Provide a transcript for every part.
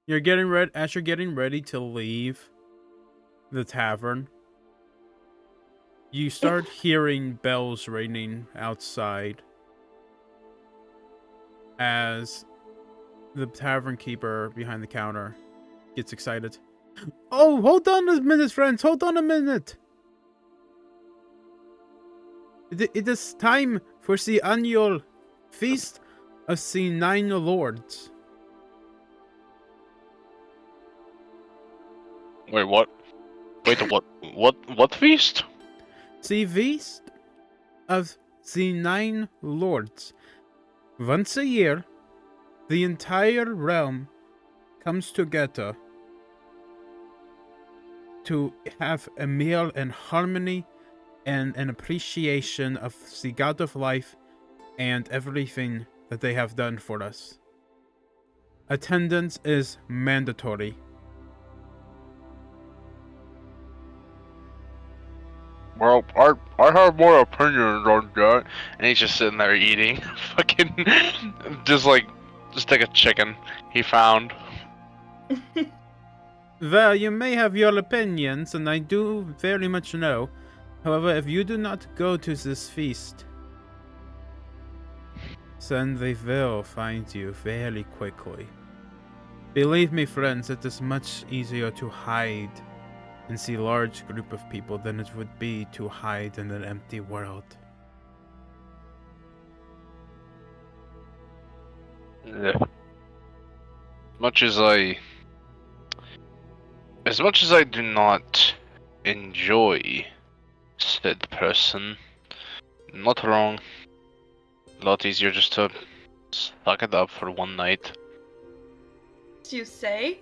You're getting ready to leave the tavern. You start hearing bells ringing outside as the tavern keeper behind the counter gets excited. Oh, hold on a minute, friends. Hold on a minute. It is time for the annual feast of the Nine Lords. Wait, what? Wait, what? What feast? The feast of the Nine Lords. Once a year, the entire realm comes together to have a meal in harmony and an appreciation of the God of life and everything that they have done for us. Attendance is mandatory. Well, I have more opinions on that. And he's just sitting there eating, fucking, just like a chicken he found. Well, you may have your opinions, and I do very much know. However, if you do not go to this feast, then they will find you very quickly. Believe me, friends, it is much easier to hide in the large group of people than it would be to hide in an empty world. Yeah. As much as I do not enjoy said person, not wrong. A lot easier just to suck it up for one night. You say?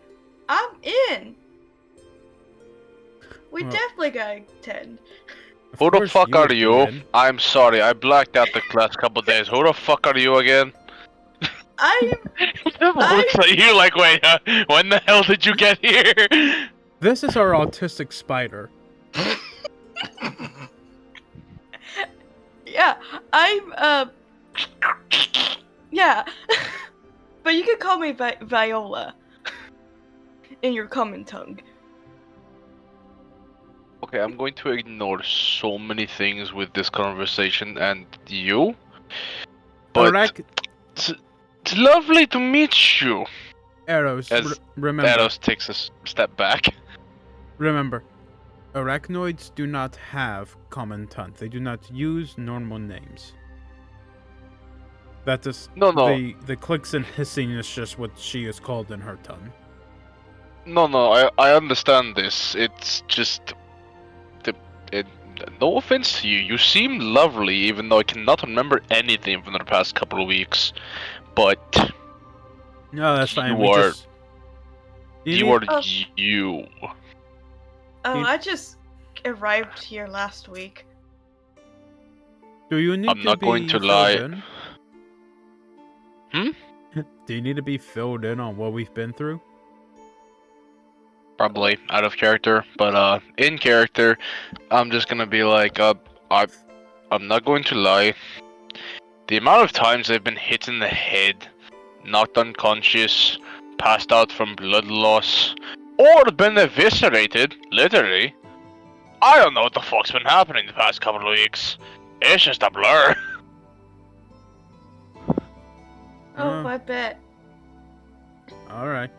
I'm in. We Well, definitely gotta attend. Of Who the course fuck you are would be you? in. I'm sorry, I blacked out the last couple days. Who the fuck are you again? I'm. Looks at you like, wait, when the hell did you get here? This is our autistic spider. Yeah, I'm. Yeah. But you can call me Viola. In your common tongue. Okay, I'm going to ignore so many things with this conversation and you. But it's lovely to meet you. Arrows, As remember. Eros takes a step back. Remember, arachnoids do not have common tongue. They do not use normal names. That is No. the clicks and hissing is just what she is called in her tongue. No, I understand this. It's just no offense to you. You seem lovely, even though I cannot remember anything from the past couple of weeks. But No, that's fine. You are Oh. you. Oh, I just arrived here last week. Do you need I'm to not be going to filled lie. in? Do you need to be filled in on what we've been through? Probably out of character, but in character, I'm just gonna be like, I'm not going to lie. The amount of times I've been hit in the head, knocked unconscious, passed out from blood loss, or been eviscerated, literally. I don't know what the fuck's been happening the past couple of weeks. It's just a blur. Oh, I bet. Alright.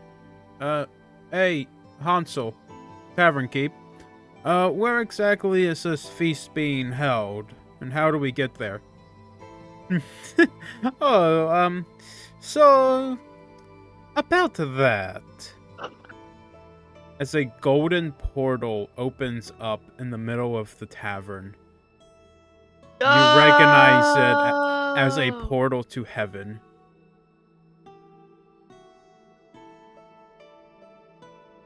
Hey, Hansel, Tavern Keep. Where exactly is this feast being held? And how do we get there? So, about that. As a golden portal opens up in the middle of the tavern, you recognize it as a portal to heaven.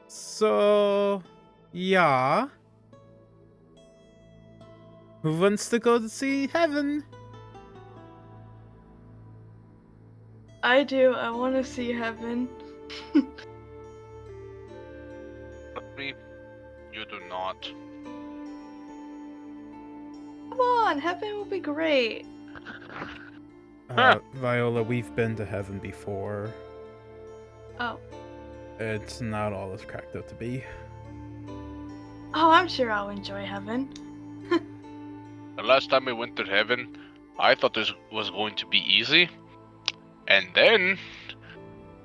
So, yeah. Who wants to go to see heaven? I do. I want to see heaven. Me, you do not. Come on, heaven will be great. Viola, we've been to heaven before. Oh. It's not all it's cracked up to be. Oh, I'm sure I'll enjoy heaven. The last time we went to heaven, I thought this was going to be easy. And then,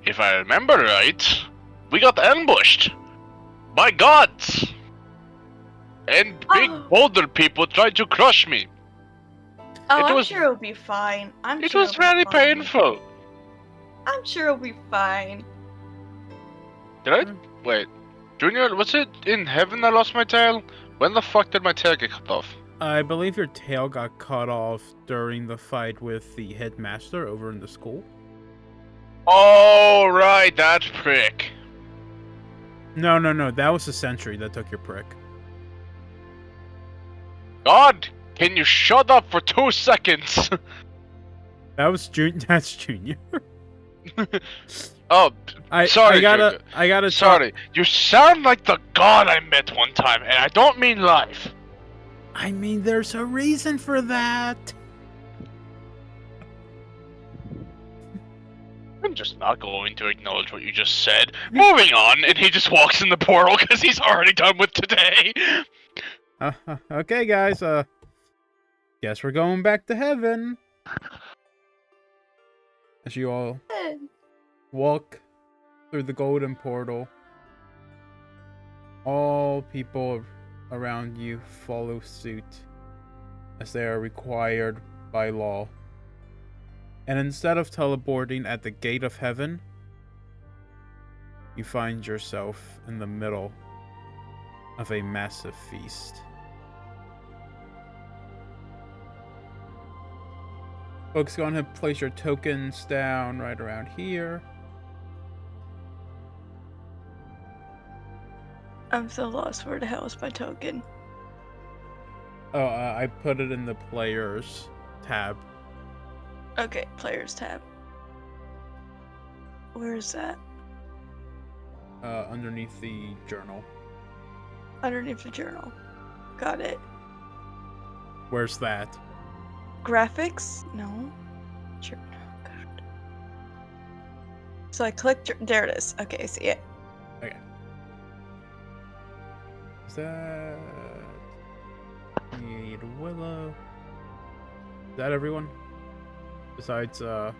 if I remember right, we got ambushed by gods. And big Oh. boulder people tried to crush me. Oh, It I'm was- sure it'll be fine. It was very painful. I'm sure it'll be fine. Did I? Wait. Junior, was it in heaven I lost my tail? When the fuck did my tail get cut off? I believe your tail got cut off during the fight with the headmaster over in the school. Oh, right, that prick. No, that was the sentry that took your prick. God, can you shut up for 2 seconds? That's Junior. Oh, sorry, I gotta Junior. I gotta Sorry, you sound like the god I met one time, and I don't mean live. I mean, there's a reason for that. I'm just not going to acknowledge what you just said. Moving on, and he just walks in the portal because he's already done with today. Okay, guys. Guess we're going back to heaven. As you all walk through the golden portal, all people around you follow suit, as they are required by law. And instead of teleporting at the gate of heaven, you find yourself in the middle of a massive feast. Folks, go ahead and place your tokens down right around here. I'm so lost. Where the hell is my token? Oh, I put it in the players tab. Okay, players tab. Where is that? Underneath the journal. Underneath the journal. Got it. Where's that? Graphics? No. Sure. Oh, God. So I clicked. There it is. Okay, I see it. Okay. Is that... Need Willow. Is that everyone? Besides, Okay.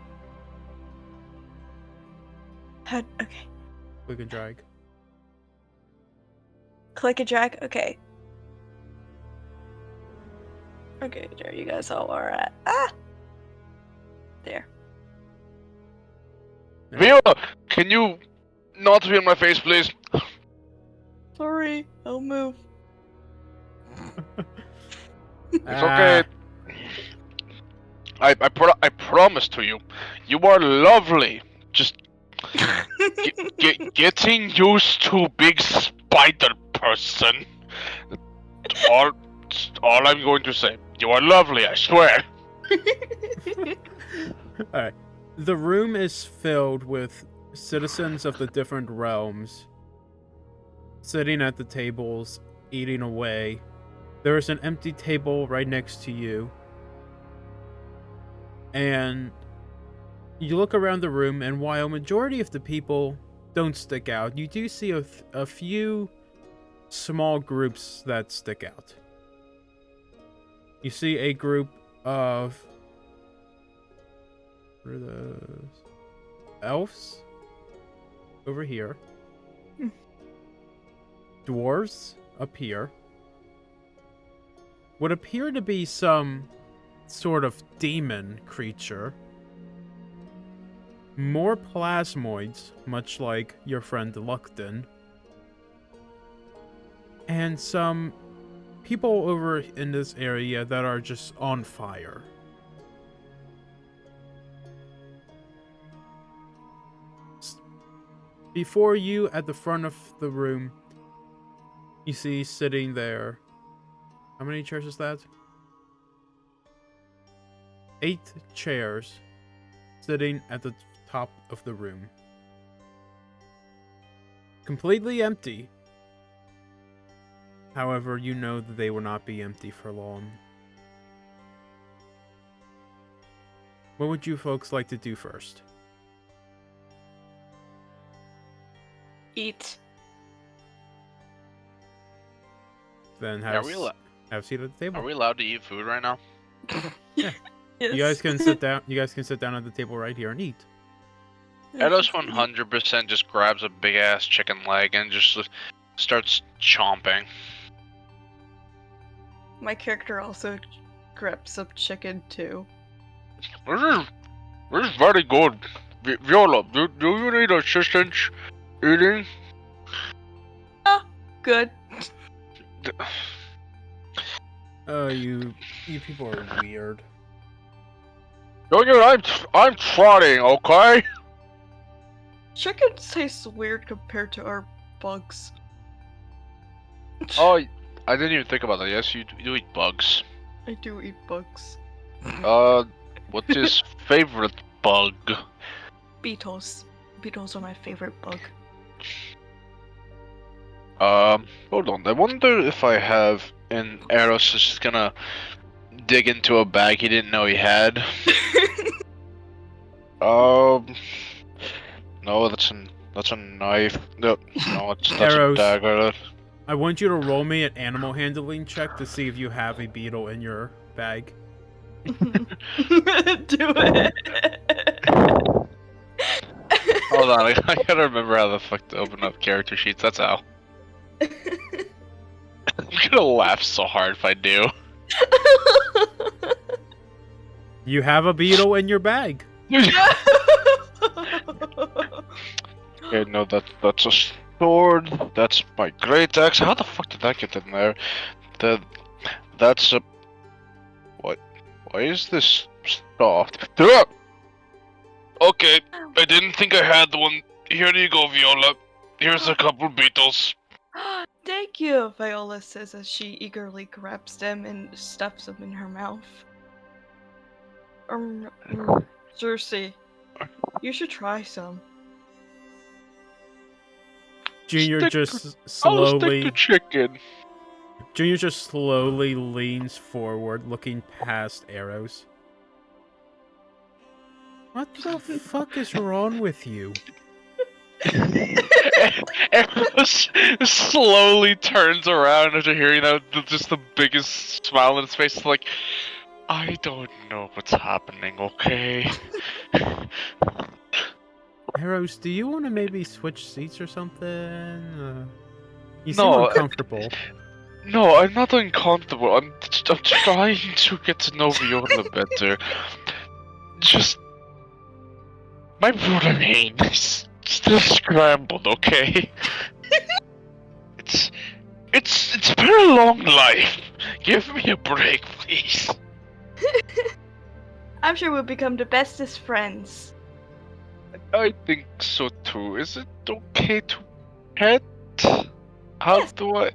click and drag. Click and drag. Okay. Okay, there you guys all are at. Ah! There. Viola, can you not be on my face, please? Sorry, I'll move. It's okay. I promise to you, you are lovely. Just getting used to big spider person. All I'm going to say. You are lovely, I swear. Alright. The room is filled with citizens of the different realms, sitting at the tables, eating away. There is an empty table right next to you. And you look around the room, and while a majority of the people don't stick out, you do see a few small groups that stick out. You see a group of... What are those? Elves? Over here. Dwarves? Up here. What appear to be some sort of demon creature. More plasmoids, much like your friend Glutton. And some people over in this area that are just on fire. Before you, at the front of the room, you see sitting there... How many chairs is that? 8 chairs sitting at the top of the room. Completely empty. However, you know that they will not be empty for long. What would you folks like to do first? Eat. Then Are we have a seat at the table. Are we allowed to eat food right now? Yeah. Yes. You guys can sit down. You guys can sit down at the table right here and eat. Edos 100% just grabs a big ass chicken leg and just starts chomping. My character also grabs some chicken too. This is very good. Viola, do you need assistance eating? Good. You people are weird. Junior, I'm trotting, okay? Chicken tastes weird compared to our bugs. Oh, I didn't even think about that. Yes, you do eat bugs. I do eat bugs. What's his favorite bug? Beetles. Beetles are my favorite bug. Hold on. I wonder if I have an Eros is just gonna dig into a bag he didn't know he had. No, that's a knife. No, that's a Arrows. dagger. I want you to roll me an animal handling check to see if you have a beetle in your bag. Do it. Hold on, I gotta remember how the fuck to open up character sheets. That's how. I'm gonna laugh so hard if I do. You have a beetle in your bag. Okay, no, that's a sword. That's my great axe. How the fuck did that get in there? That's a what? Why is this soft? Okay, I didn't think I had one. Here you go, Viola. Here's a couple beetles. Thank you, Viola says as she eagerly grabs them and stuffs them in her mouth. Cersei, you should try some. Junior Stick just I'll stick slowly. to chicken. Junior just slowly leans forward, looking past Arrows. What the fuck is wrong with you? Arrows slowly turns around after hearing that, just the biggest smile on his face, like, I don't know what's happening, okay? Arrows, do you want to maybe switch seats or something? You seem No, uncomfortable. No, I'm not uncomfortable. I'm trying to get to know Viola better. Just my brother name is still scrambled, okay? It's been a long life. Give me a break, please. I'm sure we'll become the bestest friends. I think so too. Is it okay to pet? How Yes. do I?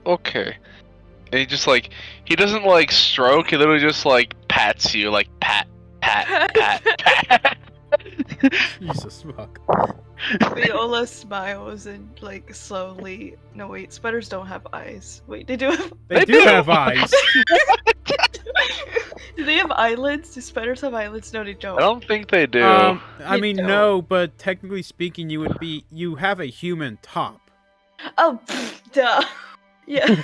Okay. And he just like, he doesn't like stroke, he literally just like pats you, like pat, pat, pat. Jesus fuck. Viola smiles and like slowly. No wait, spiders don't have eyes. Wait, they do have. They do have eyes. Do they have eyelids? Do spiders have eyelids? No, they I don't. don't think they do. I They mean, don't. no, but technically speaking, you have a human top. Oh, duh. Yeah.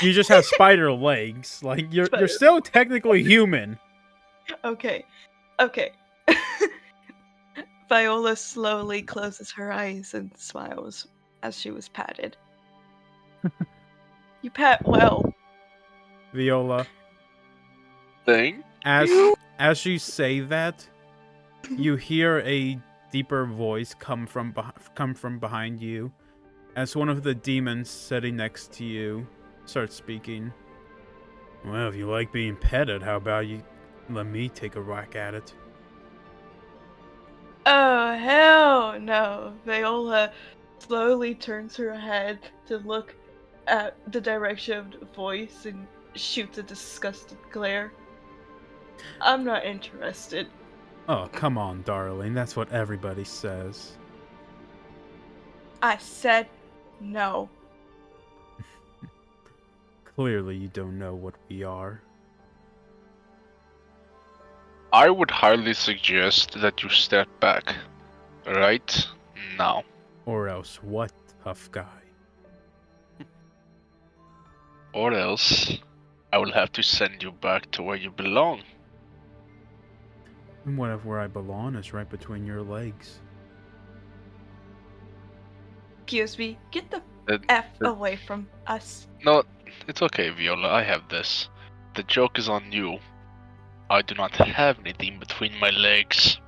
You just have spider legs. Like you're Spider. still technically human. Okay. Okay. Viola slowly closes her eyes and smiles as she was patted. You pat well. Viola, Thing? as you say that, you hear a deeper voice come from behind you, as one of the demons sitting next to you starts speaking. Well, if you like being petted, how about you let me take a whack at it? Oh, hell no. Viola slowly turns her head to look at the direction of the voice and shoots a disgusted glare. I'm not interested. Oh, come on, darling. That's what everybody says. I said no. Clearly, you don't know what we are. I would highly suggest that you step back. Right now. Or else what, tough guy? Or else, I will have to send you back to where you belong. And where I belong is right between your legs. Excuse me, get the Uh, F uh, away from us. No, it's okay, Viola. I have this. The joke is on you. I do not have anything between my legs.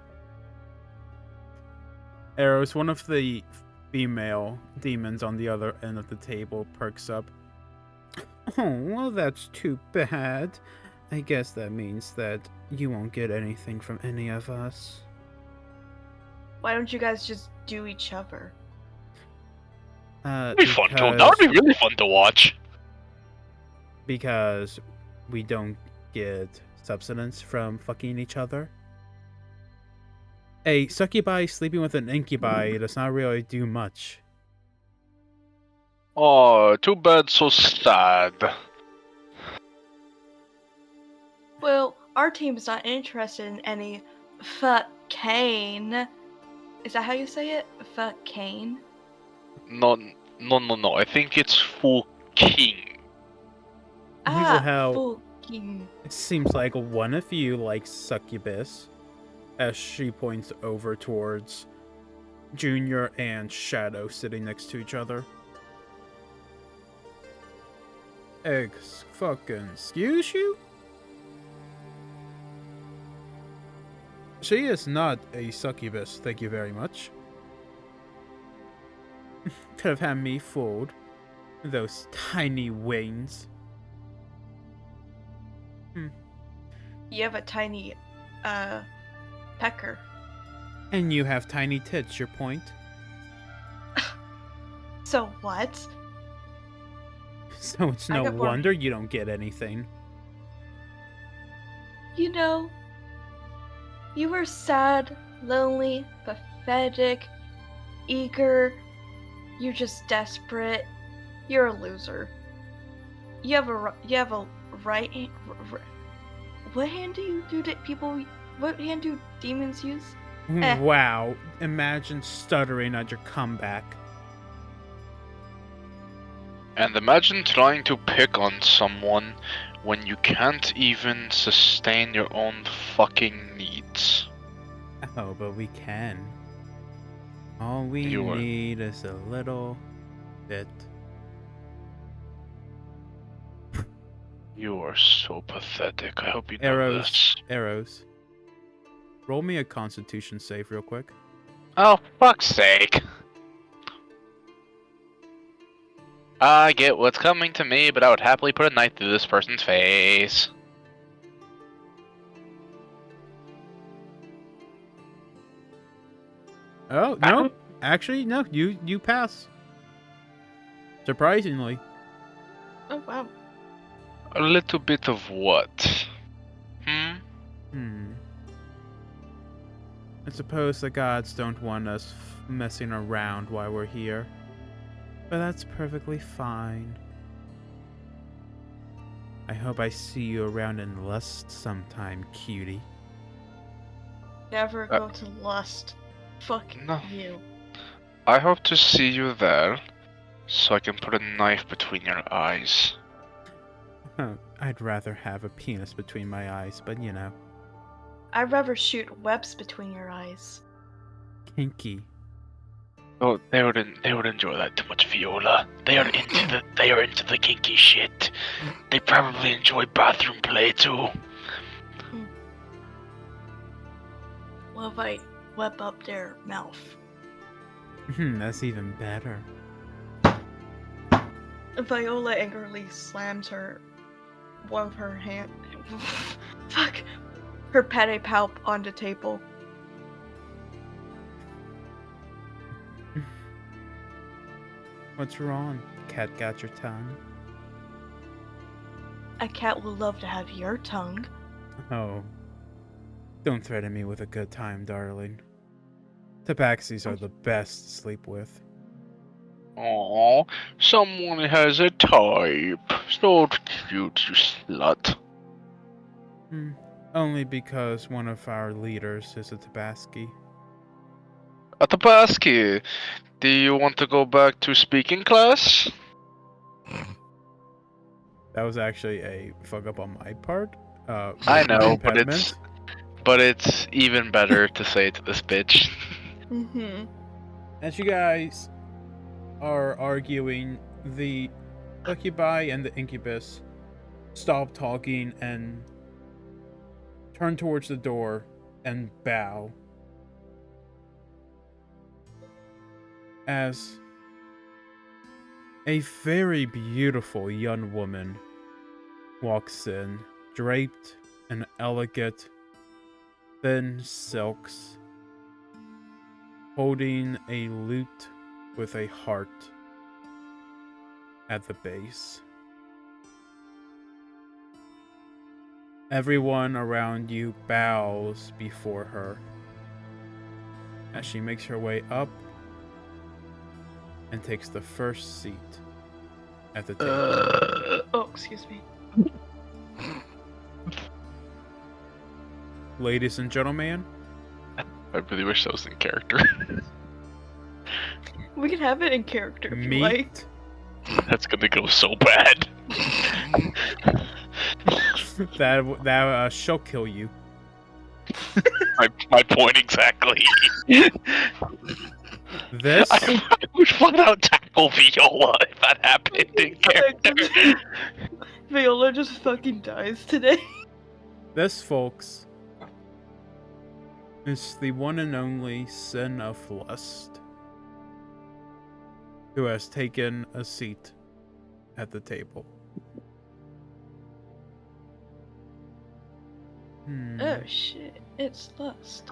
Arrows, one of the female demons on the other end of the table, perks up. Oh, well, that's too bad. I guess that means that you won't get anything from any of us. Why don't you guys just do each other? That'd be fun to. That would be really fun to watch. Because we don't get substance from fucking each other. A succubi sleeping with an incubi does not really do much. Oh, too bad, so sad. Well, our team's not interested in any fuck-cane. Is that how you say it? Fuck-cane? No, no. I think it's full king. How fucking. it seems like one of you likes succubus, as she points over towards Junior and Shadow sitting next to each other. Excuse you? She is not a succubus, thank you very much. Could have had me fooled. Those tiny wings. You have a tiny, pecker. And you have tiny tits, your point? So what? So it's I no got more- wonder you don't get anything. You know, you were sad, lonely, pathetic, eager. You're just desperate. You're a loser. You have a right hand. What hand do you do that people? What hand do demons use? Eh. Wow, imagine stuttering at your comeback. And imagine trying to pick on someone when you can't even sustain your own fucking needs. Oh, but we can. All we need is a little bit. You are so pathetic. I hope you know this. Arrows. Roll me a Constitution save real quick. Oh, fuck's sake. I get what's coming to me, but I would happily put a knife through this person's face. Oh, no. Actually, no. You pass. Surprisingly. Oh wow. A little bit of what? I suppose the gods don't want us messing around while we're here. But that's perfectly fine. I hope I see you around in Lust sometime, cutie. Never go to Lust. Fuck No. you. I hope to see you there, so I can put a knife between your eyes. I'd rather have a penis between my eyes, but you know. I'd rather shoot webs between your eyes. Kinky. Oh, they would enjoy that too much, Viola. They are into the kinky shit. They probably enjoy bathroom play too. What if I web up their mouth? That's even better. Viola angrily slams one of her hand. Fuck! Her pate palp on the table. What's wrong? Cat got your tongue? A cat would love to have your tongue. Oh. Don't threaten me with a good time, darling. Tabaxis are the best to sleep with. Aww, someone has a type. So cute, you slut. Only because one of our leaders is a Tabaski. A Tabaski! Do you want to go back to speaking class? That was actually a fuck up on my part. I With my know, impediment. but it's even better to say it to this bitch. Mm-hmm. As you guys are arguing, the succubi and the incubus stop talking and turn towards the door and bow. As a very beautiful young woman walks in, draped in elegant, thin silks, holding a lute with a heart at the base. Everyone around you bows before her as she makes her way up and takes the first seat at the table. Oh, excuse me. Ladies and gentlemen, I really wish that was in character. We can have it in character if you like. meet That's gonna go so bad. that shall kill you. My point exactly. This I would flat out tackle Viola if that happened in character. Viola just fucking dies today. This, folks, is the one and only sin of lust, who has taken a seat at the table. Oh shit, it's lust.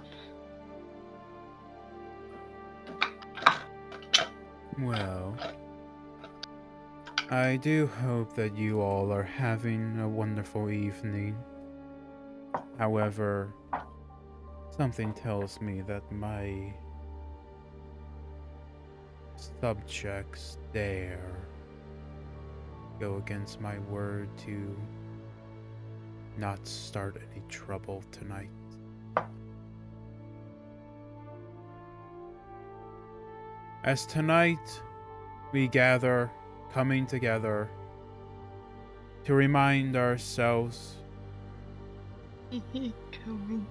Well, I do hope that you all are having a wonderful evening. However, something tells me that my subjects dare go against my word to not start any trouble tonight. As tonight we gather, coming together to remind ourselves Coming.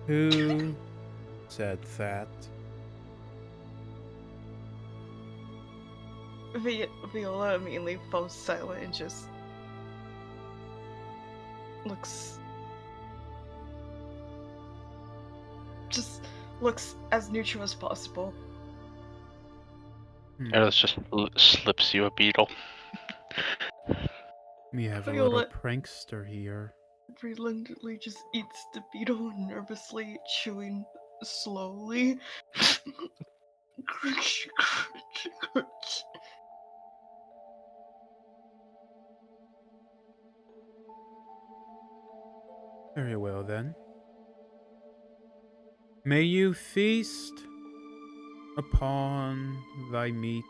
who said that. Viola immediately falls silent and just looks as neutral as possible. Eros just slips you a beetle. We have a Viola- little prankster here. Reluctantly just eats the beetle, nervously chewing slowly. Crunch, crunch, crunch. Very well then. May you feast upon thy meat.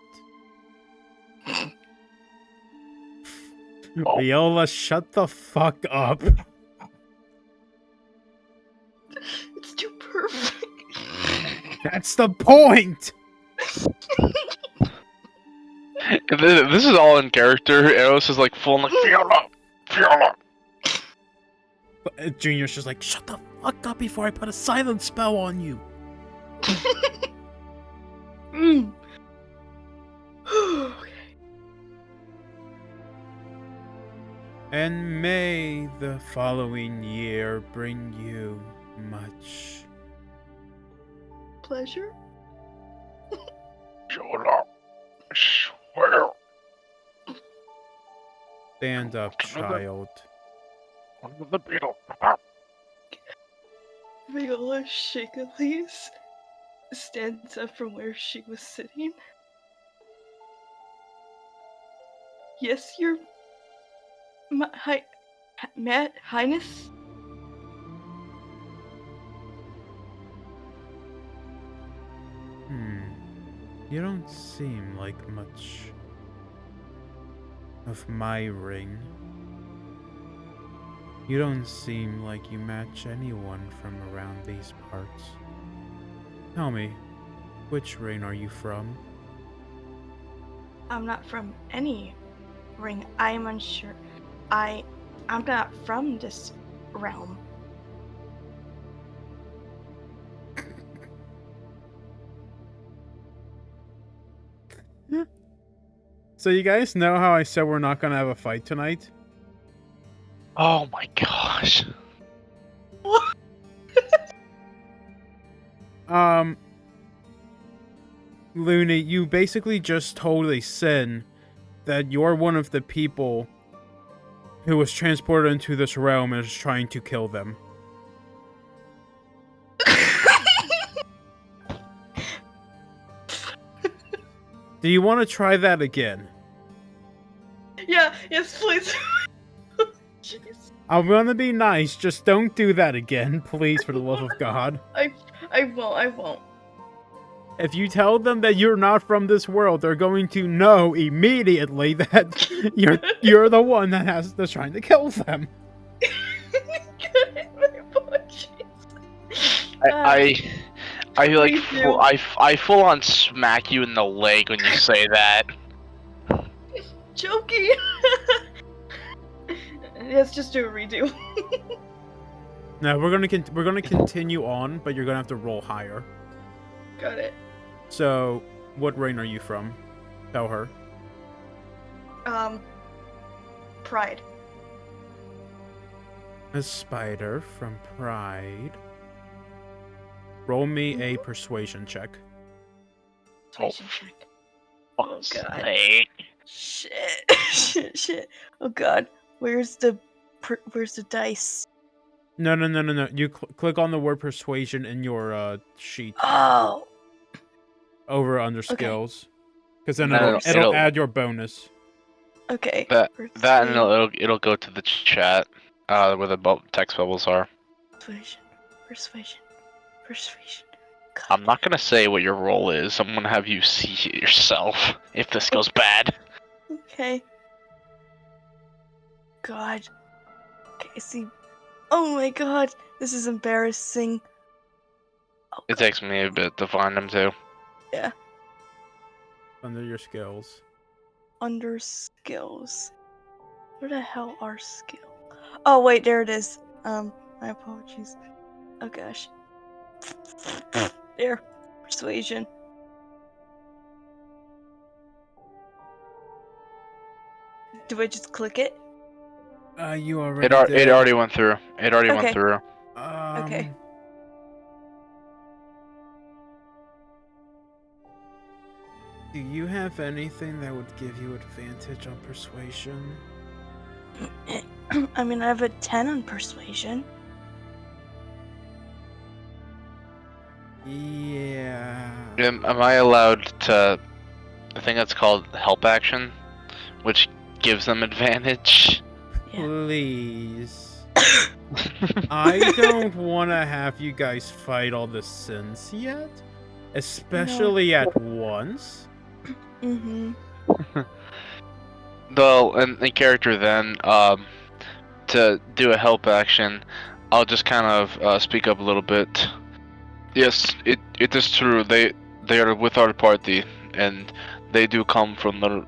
Oh. Viola, shut the fuck up. It's too perfect. That's the point! This is all in character. Eros is like full like Viola, Viola. Junior's just like, shut the fuck up before I put a silent spell on you. Mm. Okay. And may the following year bring you much Pleasure? Viola, I swear. stand up, child. Under the beetle. Viola shakily stands up from where she was sitting. Yes, your Highness? You don't seem like much of my ring. You don't seem like you match anyone from around these parts. Tell me, Which reign are you from? I'm not from any ring. I'm unsure. I'm not from this realm. So you guys know how I said we're not gonna have a fight tonight? Oh my gosh. Looney, you basically just told a Sin that you're one of the people who was transported into this realm and is trying to kill them. Do you want to try that again? Yeah, yes, please. Jeez. I'm gonna be nice, just don't do that again, please, for the love of God. I won't. If you tell them that you're not from this world, they're going to know immediately that you're the one that's trying to kill them. My apologies. I like Please do. I full on smack you in the leg when you say that. Jokey. Let's just do a redo. No, we're gonna continue on, but you're gonna have to roll higher. Got it. So, what reign are you from? Tell her. Pride. A spider from Pride. Roll me a Mm-hmm. persuasion check. Persuasion check. Fuck's God. sake. Shit. Shit. Oh god. Where's the dice? No. You click on the word persuasion in your sheet Oh. over under Okay. skills, because then No, it'll add your bonus. Okay. That and Persuasion. it'll go to the chat where the text bubbles are. Persuasion. God. I'm not gonna say what your role is. I'm gonna have you see it yourself if this goes bad. Okay. God. Okay, see. Oh my god. This is embarrassing. Oh, It God. takes me a bit to find them too. Yeah. Under your skills. Under skills. Where the hell are skills? Oh wait, there it is. My apologies. Oh gosh. There. Persuasion. Do I just click it? You already It did. already went through. It already went Okay. through. Okay. Do you have anything that would give you advantage on persuasion? I mean, I have a 10 on persuasion. Yeah. Am I allowed to? I think that's called help action, which gives them advantage. Yeah. Please. I don't want to have you guys fight all the sins yet, especially at once. Mm-hmm. Though, in character then, to do a help action, I'll just kind of speak up a little bit. Yes, it is true. They are with our party, and they do come from the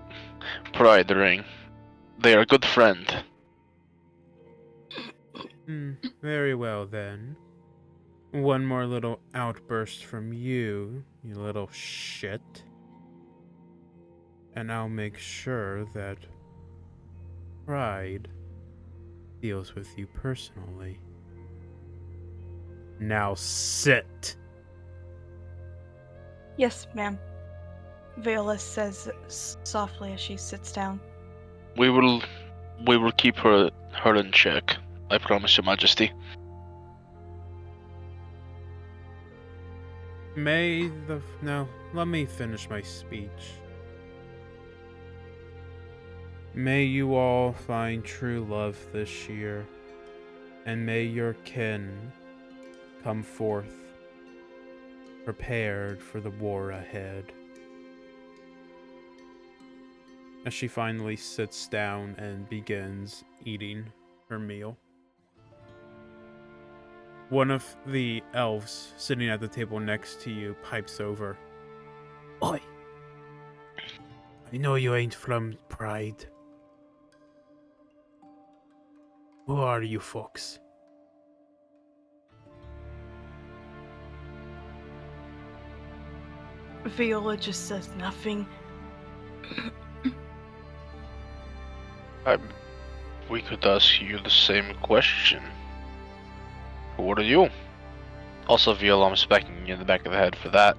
Pride Ring. They are a good friend. Very well then. One more little outburst from you, you little shit. And I'll make sure that Pride deals with you personally. Now sit. Yes, ma'am. Viola says softly as she sits down. We will keep her in check. I promise, Your Majesty. No, let me finish my speech. May you all find true love this year, and may your kin come forth prepared for the war ahead. As she finally sits down and begins eating her meal. One of the elves sitting at the table next to you pipes over. You know you ain't from Pride. Who are you folks? Viola just says nothing. We could ask you the same question. What are you? Also, Viola, I'm smacking you in the back of the head for that.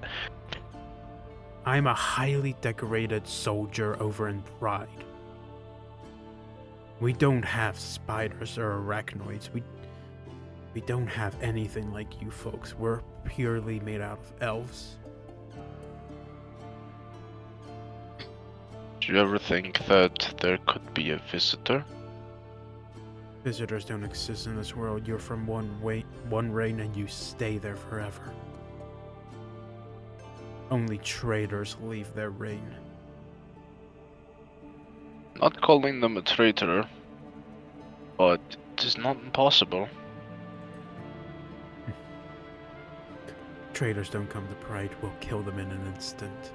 I'm a highly decorated soldier over in Pride. We don't have spiders or arachnoids. We don't have anything like you folks. We're purely made out of elves. Do you ever think that there could be a visitor? Visitors don't exist in this world. You're from one reign and you stay there forever. Only traitors leave their reign. Not calling them a traitor, but it is not impossible. Traitors don't come to Pride. We'll kill them in an instant.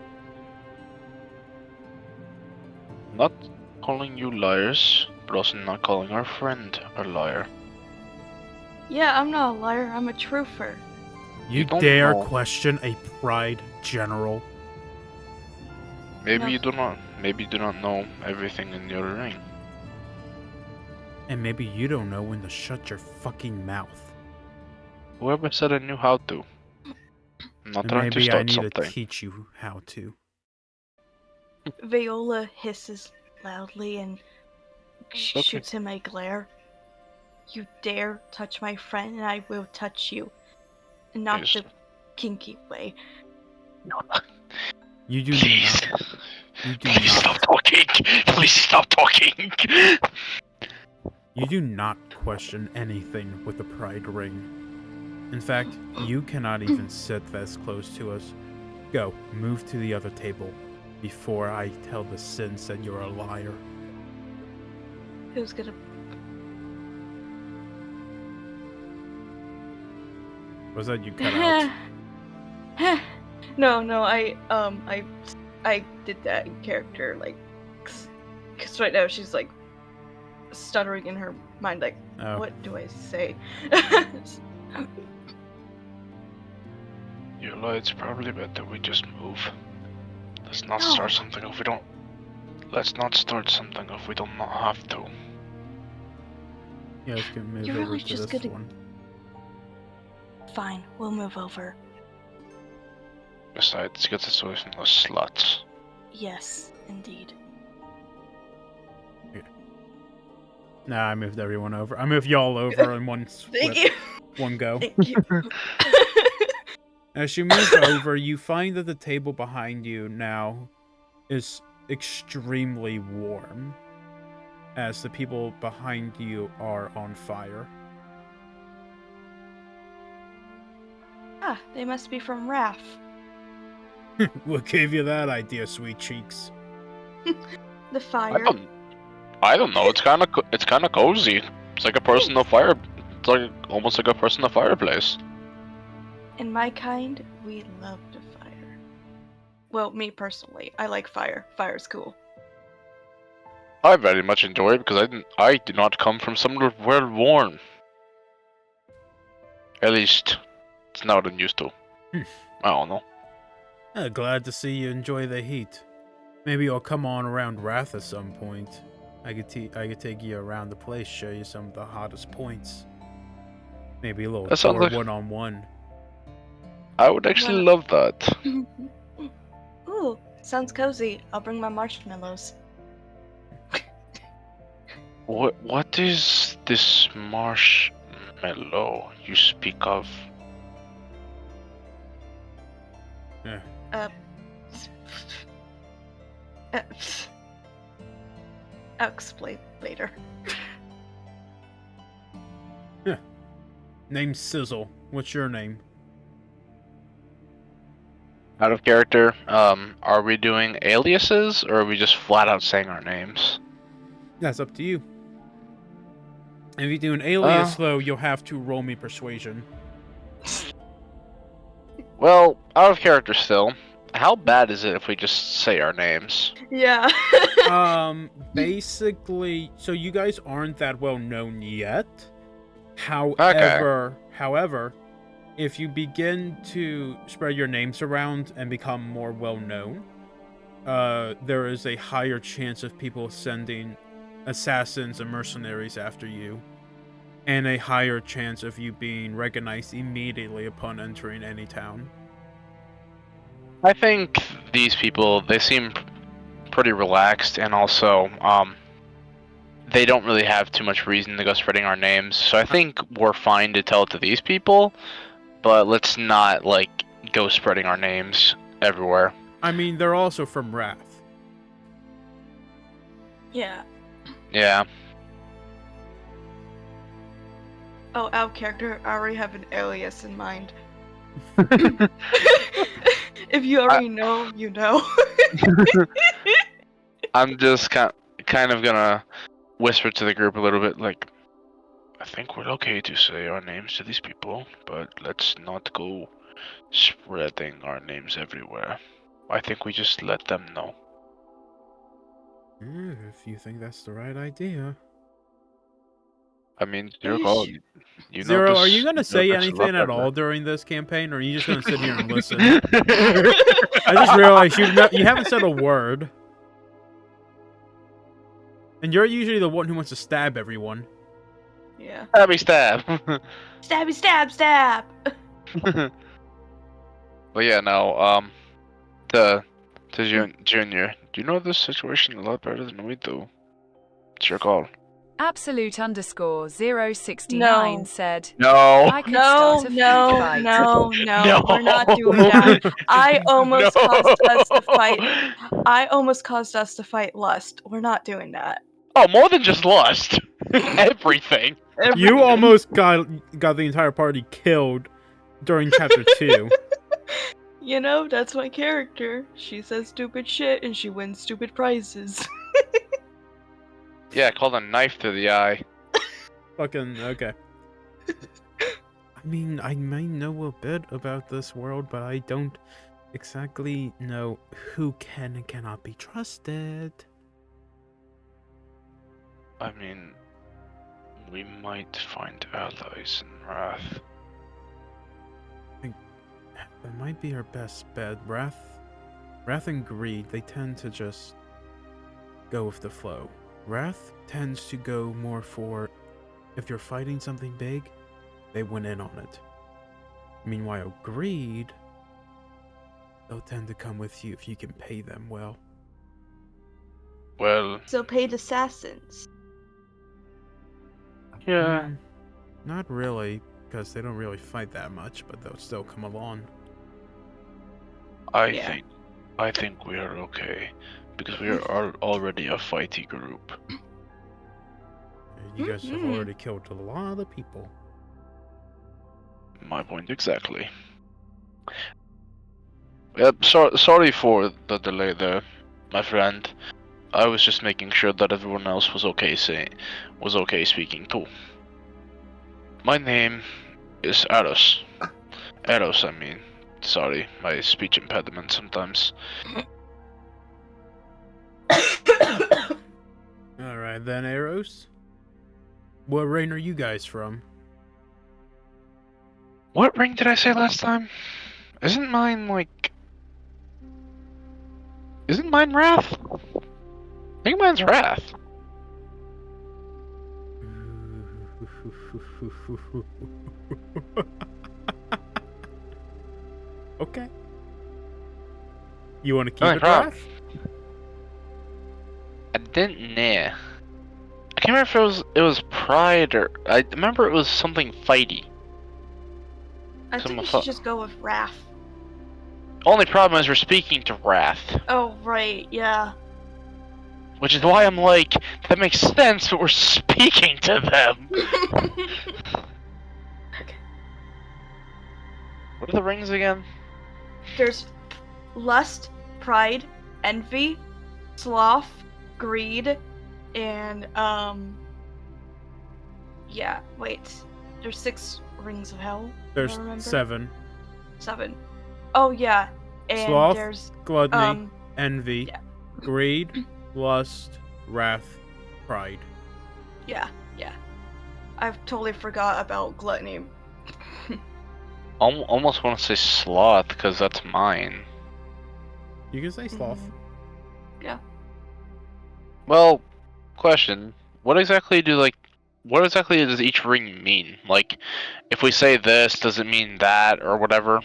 Not calling you liars, but also not calling our friend a liar. Yeah, I'm not a liar, I'm a truther. You don't dare know. question a Pride general? Maybe No. you do not. Maybe you do not know everything in your ring. And maybe you don't know when to shut your fucking mouth. Whoever said I knew how to. I'm not And trying to maybe I start need to something. teach you how to. Viola hisses loudly and Okay. shoots him a glare. You dare touch my friend and I will touch you. And not Yes. the kinky way. You do Please. not. You do Please not. stop talking. Please stop talking. You do not question anything with the Pride ring. In fact, you cannot even sit this close to us. Go, move to the other table before I tell the Sins that you're a liar. Who's gonna... Was that you cut out? No, I did that in character, like, cause right now she's like stuttering in her mind, like, Oh. what do I say? You know, it's probably better we just move. Let's not No. start something if we don't. Let's not start something if we do not have to. Yeah, let's go move You're over really to just this gonna- one. Fine, we'll move over. Besides, get this away from those sluts. Yes, indeed. Nah, I moved everyone over. I moved y'all over in one Thank flip, you. one go. Thank you. As you move over, you find that the table behind you now is extremely warm, as the people behind you are on fire. Ah, they must be from Wrath. What gave you that idea, sweet cheeks? The fire. I don't know. It's kind of cozy. It's like a personal fire. It's like almost like a personal fireplace. In my kind, we love the fire. Well, me personally, I like fire. Fire's cool. I very much enjoy it because I did not come from somewhere well warm. At least, it's not what I'm used to. I don't know. Glad to see you enjoy the heat. Maybe you'll come on around Wrath at some point. I could take you around the place, show you some of the hottest points. Maybe a little That sounds tour like- one-on-one. I would actually Well- love that. Ooh, sounds cozy. I'll bring my marshmallows. What is this marshmallow you speak of? I'll explain later. Name's Sizzle. What's your name? Out of character, are we doing aliases or are we just flat out saying our names? That's up to you. If you do an alias, though, you'll have to roll me persuasion. Well, out of character still. How bad is it if we just say our names? Yeah. Basically, so you guys aren't that well known yet. Okay. However, if you begin to spread your names around and become more well known, there is a higher chance of people sending assassins and mercenaries after you, and a higher chance of you being recognized immediately upon entering any town. I think these people, they seem pretty relaxed, and also, they don't really have too much reason to go spreading our names. So I think we're fine to tell it to these people, but let's not, like, go spreading our names everywhere. I mean, they're also from Wrath. Yeah. Yeah. Oh, out of character, I already have an alias in mind. If you already know, you know. I'm just kind of gonna whisper to the group a little bit, like, I think we're okay to say our names to these people, but let's not go spreading our names everywhere. I think we just let them know. If you think that's the right idea. I mean, dear God, you know Zero, this. are you gonna say this a lot anything at better. all during this campaign, or are you just gonna sit here and listen? I just realized you haven't said a word. And you're usually the one who wants to stab everyone. Yeah. Stabby stab. Stabby stab stab! But yeah, no, to Junior, do you know this situation a lot better than we do? It's your call. Absolute_069 No. said, No. I could No, start a food no, fight. no, No. we're not doing that. I almost No. caused us to fight. I almost caused us to fight Lust. We're not doing that. Oh, more than just lust. Everything. You almost got the entire party killed during chapter 2. You know, that's my character. She says stupid shit and she wins stupid prizes. Yeah, called a knife to the eye. Fucking okay. I mean, I may know a bit about this world, but I don't exactly know who can and cannot be trusted. I mean, we might find allies in Wrath. That might be our best bet. Wrath and Greed, they tend to just go with the flow. Wrath tends to go more for, if you're fighting something big, they went in on it. Meanwhile, Greed, they'll tend to come with you if you can pay them well. Well, So paid assassins. yeah. Not really, because they don't really fight that much, but they'll still come along. I think we are okay because we are already a fighty group. You guys have already killed a lot of people. My point exactly. Yep. Sorry for the delay there, my friend. I was just making sure that everyone else was okay speaking too. My name is Eros. Eros, I mean. Sorry, my speech impediment sometimes. Alright then, Eros. What reign are you guys from? What ring did I say last time? Isn't mine Wrath? I think mine's Wrath. Okay. You want to keep No it problem. Wrath? I didn't know. I can't remember if it was Pride or I remember it was something fighty. I think we should just go with Wrath. Only problem is we're speaking to Wrath. Oh, right, yeah. Which is why I'm like, that makes sense, but we're speaking to them. Okay. What are the rings again? There's Lust, Pride, Envy, Sloth, Greed, and, yeah, wait. There's 6 rings of hell. There's I remember. 7. 7. Oh, yeah. and Sloth, there's gluttony, envy, yeah. greed, lust, wrath, pride. Yeah. I've totally forgot about gluttony. Almost want to say sloth because that's mine. You can say sloth. Yeah. Well, question: What exactly does each ring mean? Like, if we say this, does it mean that or whatever?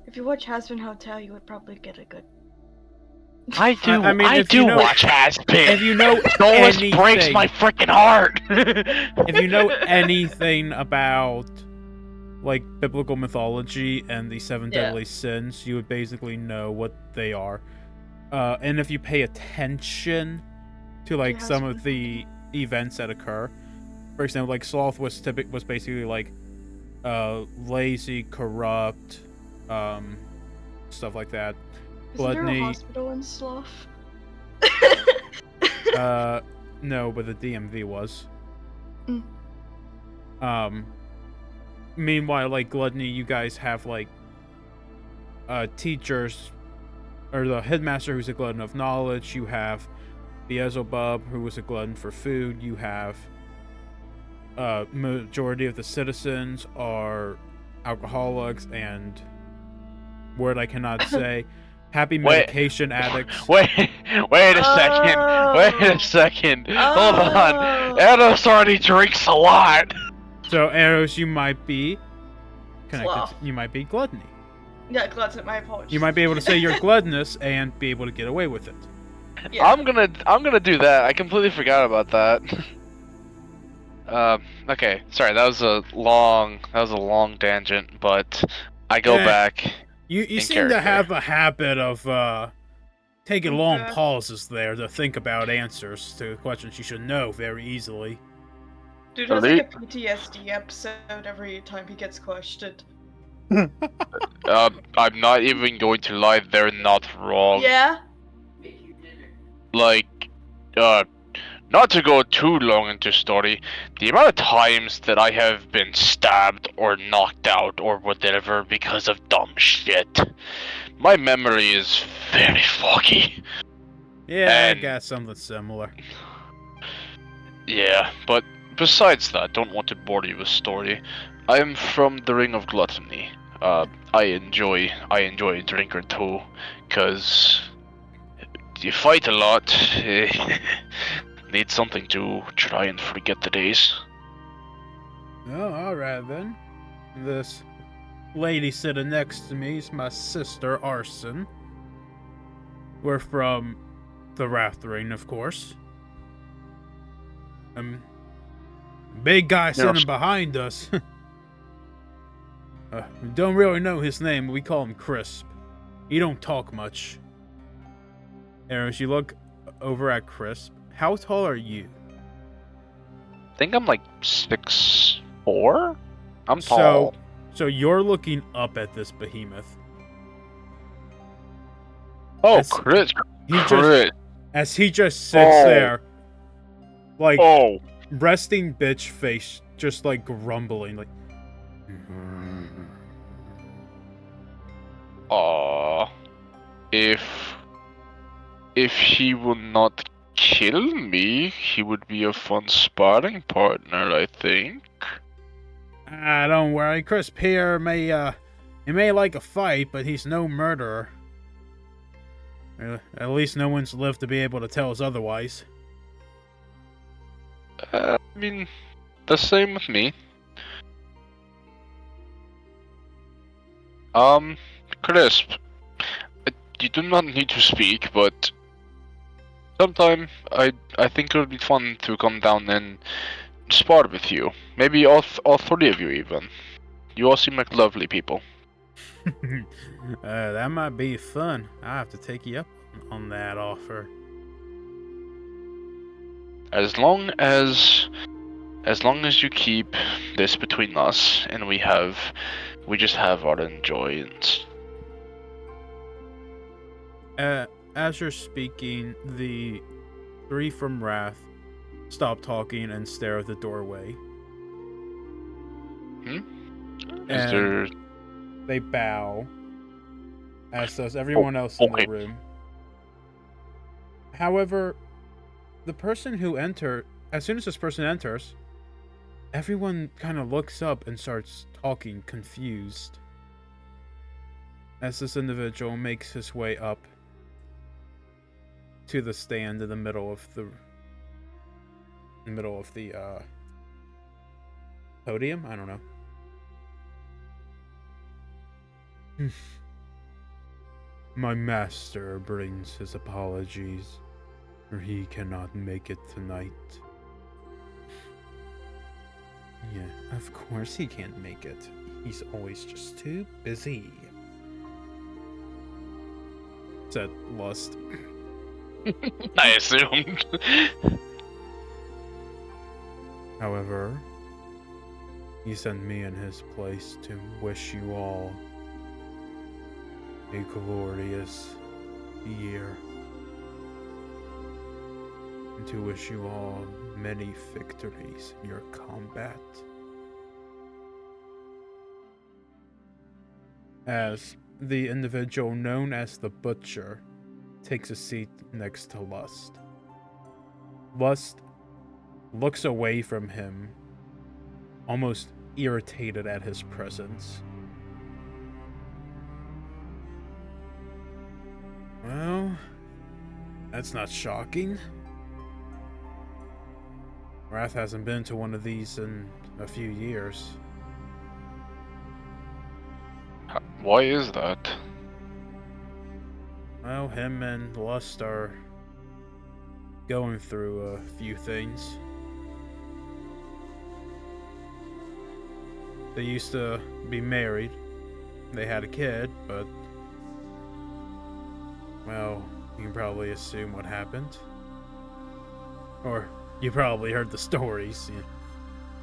If you watch Hazbin Hotel, you would probably get a good. I do. I mean, I if you do know- watch Hazbin. If you know Solus breaks anything, my freaking heart. if you know anything about like biblical mythology and the seven Yeah. deadly sins, you would basically know what they are. And if you pay attention to like some of the events that occur, for example, like sloth was basically like lazy, corrupt, stuff like that. Isn't there a Gluttony, hospital in Sloth? no, but the DMV was. Mm. Meanwhile, like gluttony, you guys have like teachers, or the headmaster who's a glutton of knowledge. You have Beelzebub, who was a glutton for food. You have majority of the citizens are alcoholics and word I cannot say. Happy medication addicts. Wait a second. Wait a second. Hold on. Eros already drinks a lot. So Eros, you might be connected. Sloth. You might be gluttony. Yeah, glutton. My apologies. You might be able to say you're gluttonous and be able to get away with it. Yeah. I'm gonna do that. I completely forgot about that. Okay. Sorry, that was a long tangent, but I go back. You in seem character. to have a habit of taking long Okay. pauses there to think about answers to questions you should know very easily. Dude has like a PTSD episode every time he gets questioned. I'm not even going to lie. They're not wrong. Yeah. Like, not to go too long into story, the amount of times that I have been stabbed or knocked out or whatever because of dumb shit, my memory is very foggy. Yeah, And- I got something similar. Yeah, but besides that, don't want to bore you with story. I am from the Ring of Gluttony. I enjoy a drink or two, cause you fight a lot. Need something to try and forget the days. Oh, alright then. This lady sitting next to me is my sister, Arson. We're from the Wrath Ring, of course. Big guy sitting behind us. We don't really know his name, but we call him Crisp. He don't talk much. And as you look over at Crisp, how tall are you? I think I'm like 6'4". I'm tall. So you're looking up at this behemoth. Oh, as Chris! As he just sits there, like resting bitch face, just like grumbling, like. If he will not kill me, he would be a fun sparring partner, I think. Don't worry, Crisp here he may like a fight, but he's no murderer. At least no one's lived to be able to tell us otherwise. I mean, the same with me. Crisp, you do not need to speak, but sometime I think it would be fun to come down and spar with you. Maybe all three of you even. You all seem like lovely people. That might be fun. I have to take you up on that offer. As long as you keep this between us and we just have our enjoyance. As you're speaking, the three from Wrath stop talking and stare at the doorway. Is there... They bow as does everyone else in the okay. room. However, the person who as soon as this person enters, everyone kind of looks up and starts talking confused as this individual makes his way up to the stand in the middle of the podium. I don't know. My master brings his apologies, for he cannot make it tonight. Yeah, of course he can't make it. He's always just too busy, said Lust. I assumed. However, he sent me in his place to wish you all a glorious year, and to wish you all many victories in your combat. As the individual known as the Butcher takes a seat next to Lust. Lust looks away from him, almost irritated at his presence. Well, that's not shocking. Wrath hasn't been to one of these in a few years. Why is that? Well, him and Lust are going through a few things. They used to be married. They had a kid, but... well, you can probably assume what happened. Or, you probably heard the stories. Yeah.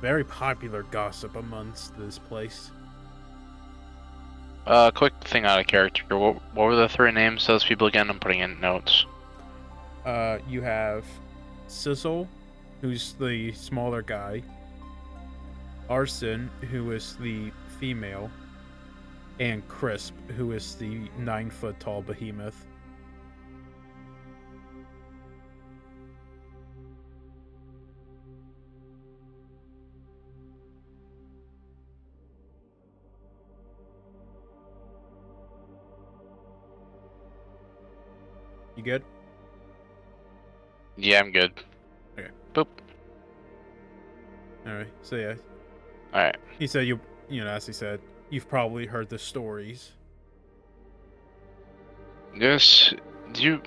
Very popular gossip amongst this place. Quick thing out of character. What were the 3 names of those people again? I'm putting in notes. You have Sizzle, who's the smaller guy. Arson, who is the female. And Crisp, who is the 9-foot tall behemoth. You good? Yeah, I'm good. Okay. Boop. Alright, so yeah. Alright. He said you know, as he said, you've probably heard the stories. Yes, you're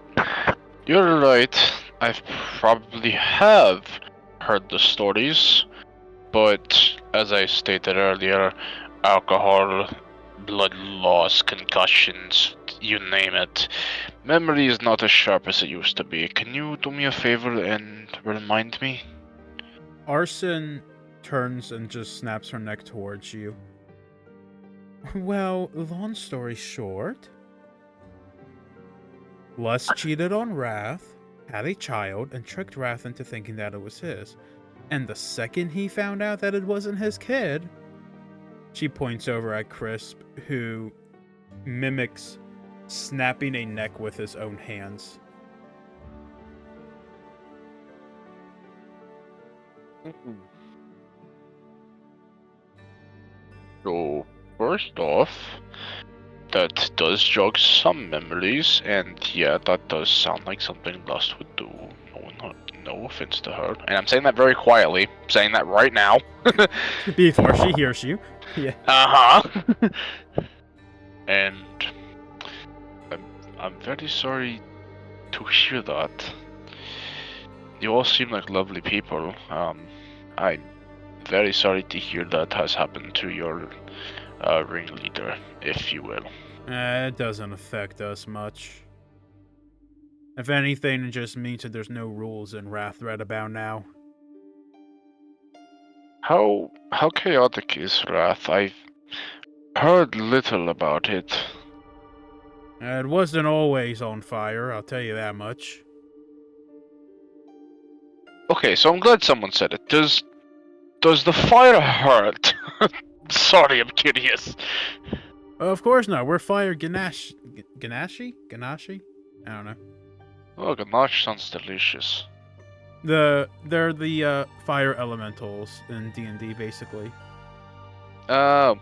right. I probably have heard the stories, but as I stated earlier, alcohol, blood loss, concussions, you name it. Memory is not as sharp as it used to be. Can you do me a favor and remind me? Arson turns and just snaps her neck towards you. Well, long story short, Lust cheated on Wrath, had a child, and tricked Wrath into thinking that it was his. And the second he found out that it wasn't his kid, she points over at Crisp, who mimics snapping a neck with his own hands. So, first off, that does jog some memories, and yeah, that does sound like something Lust would do. No offense to her. And I'm saying that very quietly. I'm saying that right now. Before she hears you. Yeah. Uh-huh. And I'm very sorry to hear that. You all seem like lovely people. I'm very sorry to hear that has happened to your ringleader, if you will. It doesn't affect us much. If anything, it just means that there's no rules in Wrath right about now. How chaotic is Wrath? I've heard little about it. It wasn't always on fire, I'll tell you that much. Okay, so I'm glad someone said it. Does the fire hurt? Sorry, I'm curious. Of course not. We're fire Ganashi? Ganashi? I don't know. Oh, ganache sounds delicious. They're the fire elementals in D&D basically. Um.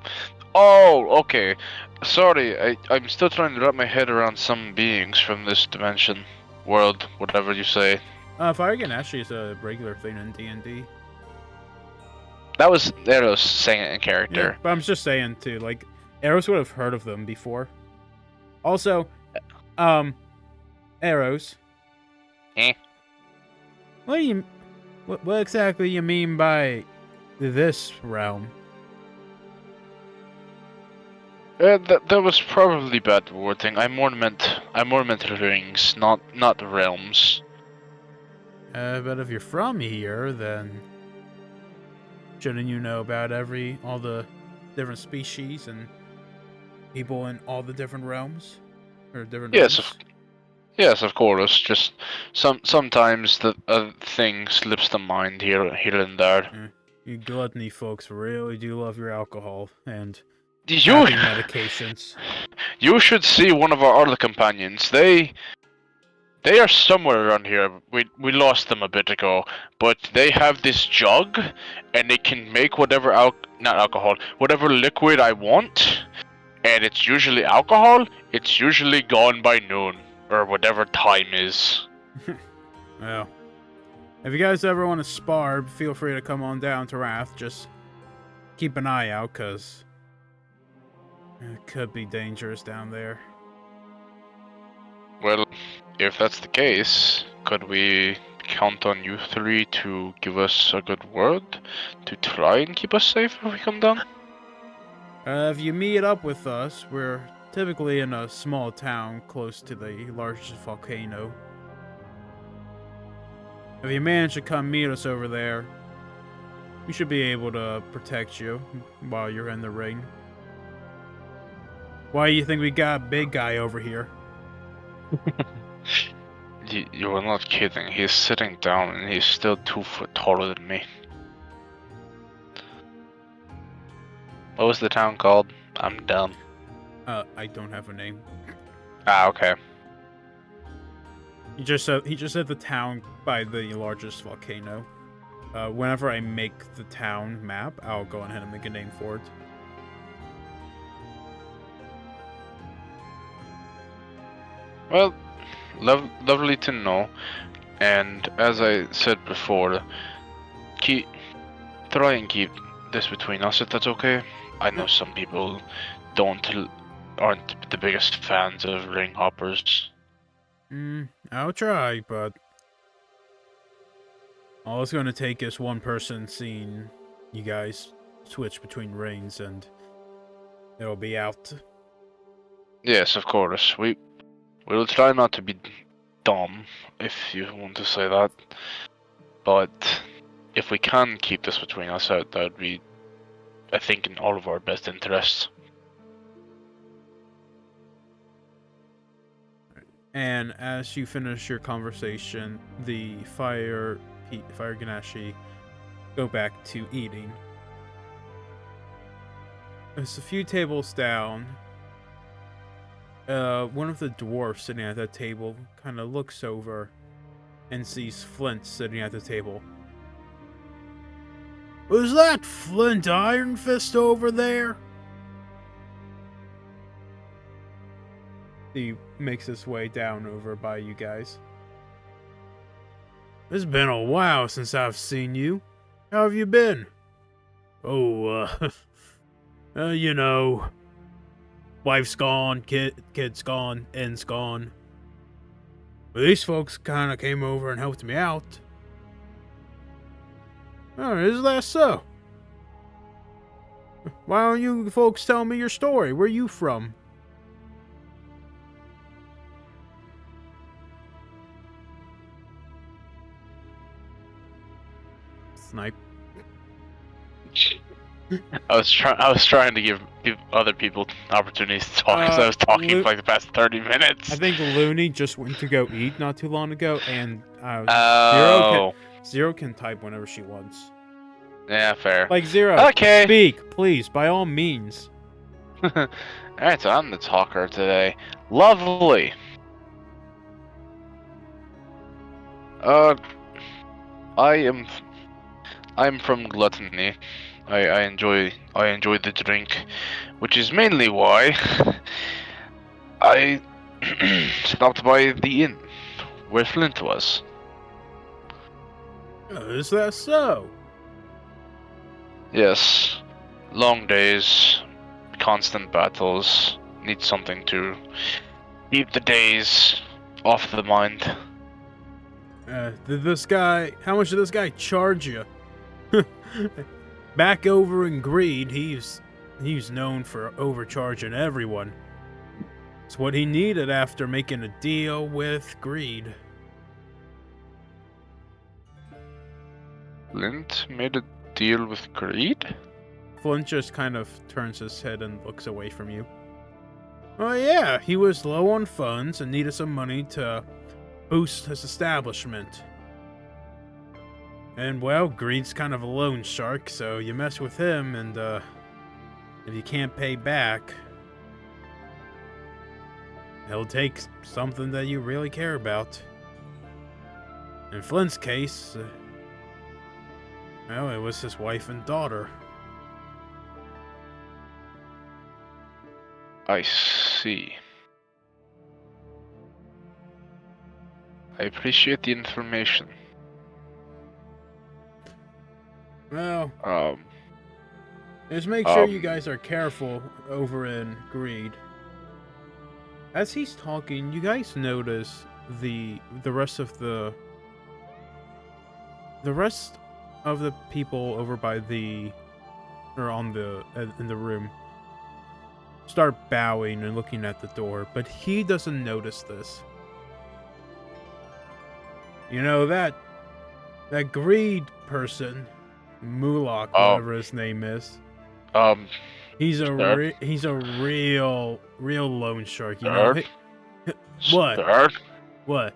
Oh, okay. Sorry, I'm still trying to wrap my head around some beings from this dimension, world, whatever you say. Fire Ganashi is a regular thing in D&D. That was Eros saying it in Yeah, character. but I'm just saying too. Like, Eros would have heard of them before. Also, Eros. Eh? What do you? What exactly you mean by this realm? That was probably bad wording. I more meant rings, not realms. But if you're from here, then shouldn't you know about all the different species and people in all the different realms or different Yes, realms? yes, of course. Just sometimes the thing slips the mind here and there. You gluttony folks really do love your alcohol and You happy medications. you should see one of our other companions. They are somewhere around here. We lost them a bit ago, but they have this jug, and they can make whatever not alcohol, whatever liquid I want, and it's usually alcohol. It's usually gone by noon or whatever time is. Well, if you guys ever want to spar, feel free to come on down to Wrath. Just keep an eye out, cause it could be dangerous down there. Well, if that's the case, could we count on you three to give us a good word to try and keep us safe if we come down? If you meet up with us, we're typically in a small town close to the largest volcano. If you manage to come meet us over there, we should be able to protect you while you're in the ring. Why do you think we got a big guy over here? You are not kidding. He's sitting down and he's still 2 foot taller than me. What was the town called? I'm dumb. I don't have a name. Ah, okay. He just said the town by the largest volcano. Whenever I make the town map, I'll go ahead and make a name for it. Well, lovely to know. And as I said before, try and keep this between us if that's okay. I know some people aren't the biggest fans of ring hoppers. I'll try, but all it's going to take is one person seeing you guys switch between rings, and it'll be out. Yes, of course. We will try not to be dumb, if you want to say that. But if we can keep this between us, that would be, I think, in all of our best interests. And as you finish your conversation, the fire Ganashi go back to eating. It's a few tables down. One of the dwarfs sitting at that table kind of looks over and sees Flint sitting at the table. Was that Flint Iron Fist over there? He makes his way down over by you guys. It's been a while since I've seen you. How have you been? Oh, you know, wife's gone, kid's gone, end's gone. But these folks kind of came over and helped me out. Oh, is that so? Why don't you folks tell me your story? Where you from? Snipe. I was trying to give other people opportunities to talk because I was talking for like the past 30 minutes. I think Looney just went to go eat not too long ago, and Zero can type whenever she wants. Yeah, fair. Like, Zero, Okay. speak, please, by all means. Alright, so I'm the talker today. Lovely. Uh, I am. I'm from Gluttony. I enjoy the drink, which is mainly why I stopped by the inn where Flint was. Oh, is that so? Yes, long days, constant battles. Need something to keep the days off the mind. Did this guy? How much did this guy charge you? Back over in Greed, he's known for overcharging everyone. It's what he needed after making a deal with Greed. Flint made a deal with Greed? Flint just kind of turns his head and looks away from you. Oh yeah, he was low on funds and needed some money to boost his establishment. And well, Greed's kind of a loan shark, so you mess with him and if you can't pay back, he'll take something that you really care about. In Flint's case, well, it was his wife and daughter. I see. I appreciate the information. Well, Um, just make sure you guys are careful over in Greed. As he's talking, you guys notice the rest of the people over by the or on the in the room start bowing and looking at the door, but he doesn't notice this. You know that Greed person, Mulak, whatever his name is. He's a real loan shark, you know. What? Sir? What?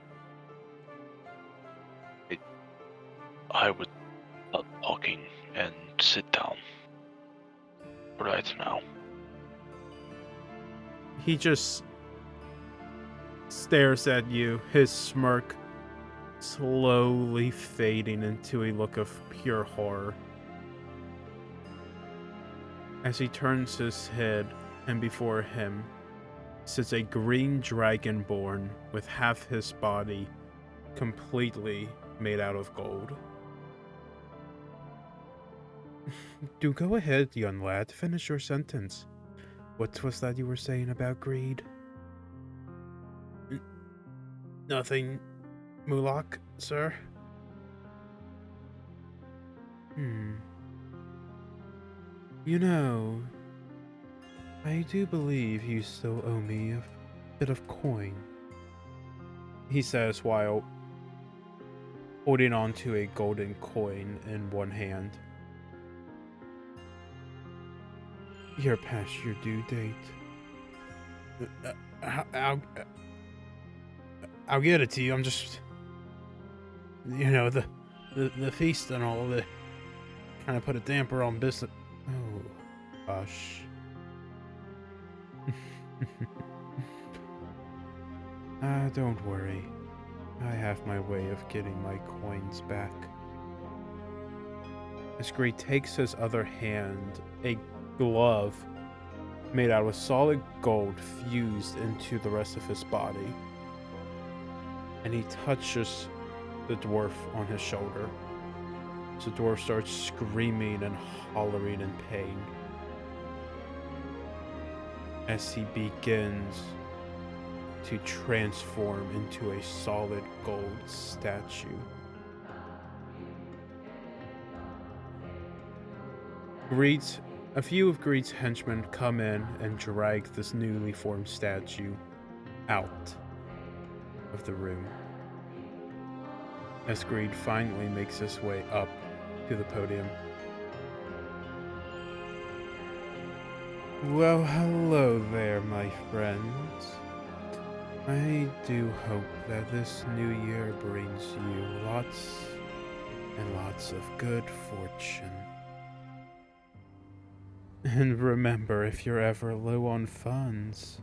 I would stop talking and sit down. Right now. He just stares at you, his smirk slowly fading into a look of pure horror. As he turns his head, and before him sits a green dragonborn with half his body completely made out of gold. Do go ahead, young lad. Finish your sentence. What was that you were saying about Greed? Nothing, Mulak, sir. You know, I do believe you still owe me a bit of coin, he says while holding on to a golden coin in one hand. You're past your due date. I'll get it to you. I'm just, you know, the feast and all the kind of put a damper on business. Oh, hush. Don't worry. I have my way of getting my coins back. As Greed takes his other hand, a glove made out of solid gold fused into the rest of his body, and he touches the dwarf on his shoulder. The dwarf starts screaming and hollering in pain as he begins to transform into a solid gold statue. A few of Greed's henchmen come in and drag this newly formed statue out of the room. As Greed finally makes his way up to the podium. Well, hello there, my friends. I do hope that this new year brings you lots and lots of good fortune. And remember, if you're ever low on funds,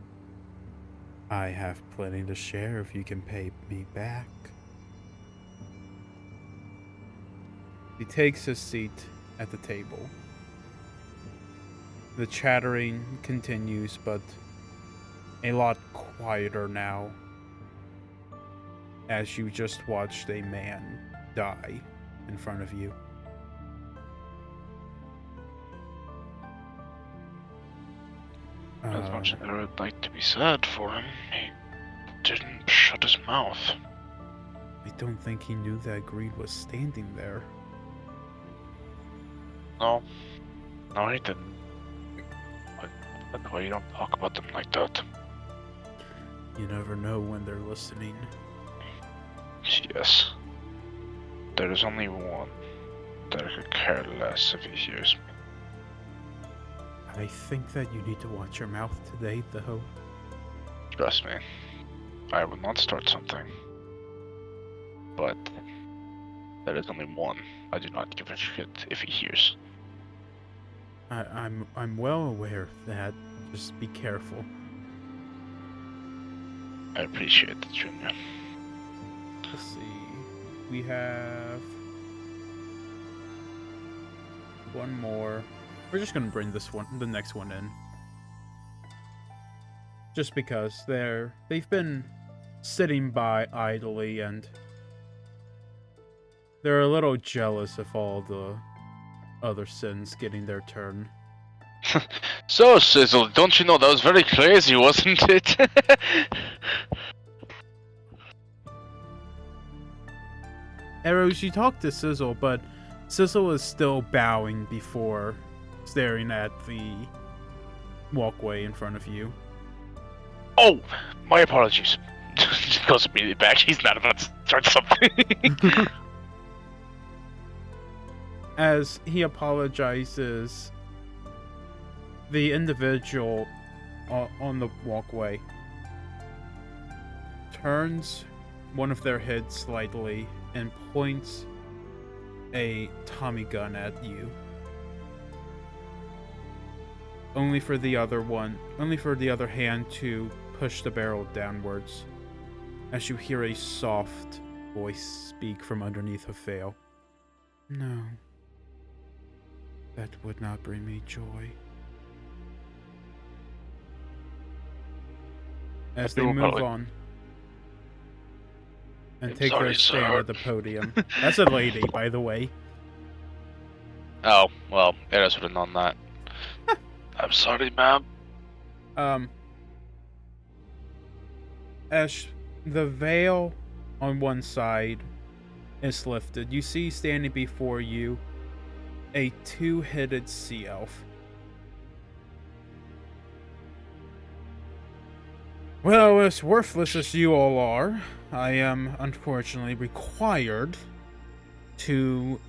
I have plenty to share if you can pay me back. He takes his seat at the table. The chattering continues, but a lot quieter now, as you just watched a man die in front of you. As much as I would like to be sad for him, he didn't shut his mouth. I don't think he knew that Greed was standing there. No, he didn't. But why you don't talk about them like that? You never know when they're listening. Yes. There is only one that I could care less if he hears me. I think that you need to watch your mouth today, though. Trust me, I will not start something. But there is only one I do not give a shit if he hears. I'm well aware of that. Just be careful. I appreciate it, Junior. Let's see. We have one more. We're just gonna bring the next one in. Just because they've been sitting by idly and they're a little jealous of all the other sins getting their turn. So, Sizzle, don't you know that was very crazy, wasn't it? Arrows, you talk to Sizzle, but Sizzle is still bowing before staring at the walkway in front of you. Oh, my apologies. Just goes immediately back. He's not about to start something. As he apologizes, the individual on the walkway turns one of their heads slightly and points a Tommy gun at you. Only for the other hand to push the barrel downwards, as you hear a soft voice speak from underneath a veil. No, that would not bring me joy. As they move on and take their stand at the podium. That's a lady, by the way. Oh, well, Eros would have known that. I'm sorry, ma'am. As the veil on one side is lifted, you see standing before you a two-headed sea elf. Well, as worthless as you all are, I am unfortunately required to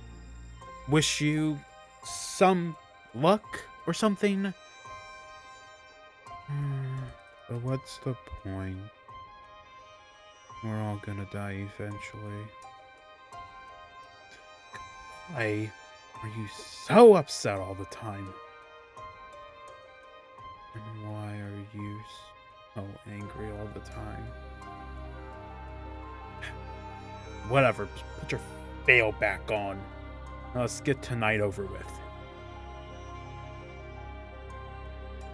wish you some luck or something. But what's the point? We're all gonna die eventually. Why are you so upset all the time? And why are you so angry all the time? Whatever, just put your veil back on. Now let's get tonight over with.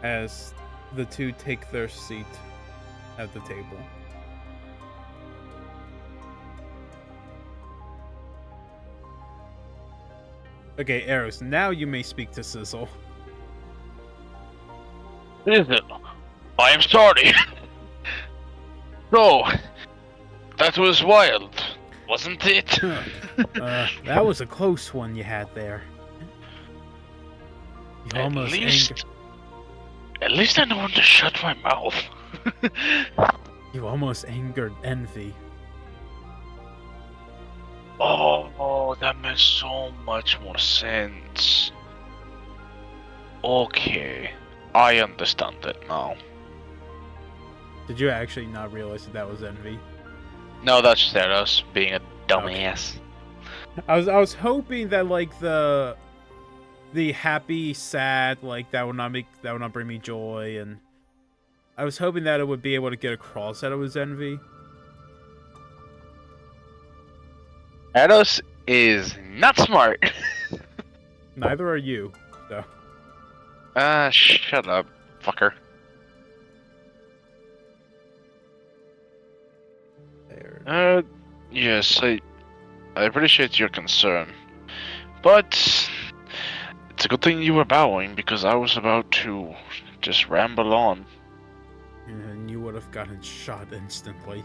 As the two take their seat at the table. Okay, Eros, now you may speak to Sizzle. Sizzle, I am sorry. So, that was wild, wasn't it? That was a close one you had there. You At least I know when to shut my mouth. You almost angered Envy. Oh, that makes so much more sense. Okay, I understand it now. Did you actually not realize that was Envy? No, that's just us being a dumbass. I was hoping that like the the happy, sad, like that would not bring me joy, and I was hoping that it would be able to get across that it was envy. Ados is not smart. Neither are you, so. Shut up, fucker. There. Yes, I appreciate your concern, but it's a good thing you were bowing because I was about to just ramble on. And you would have gotten shot instantly.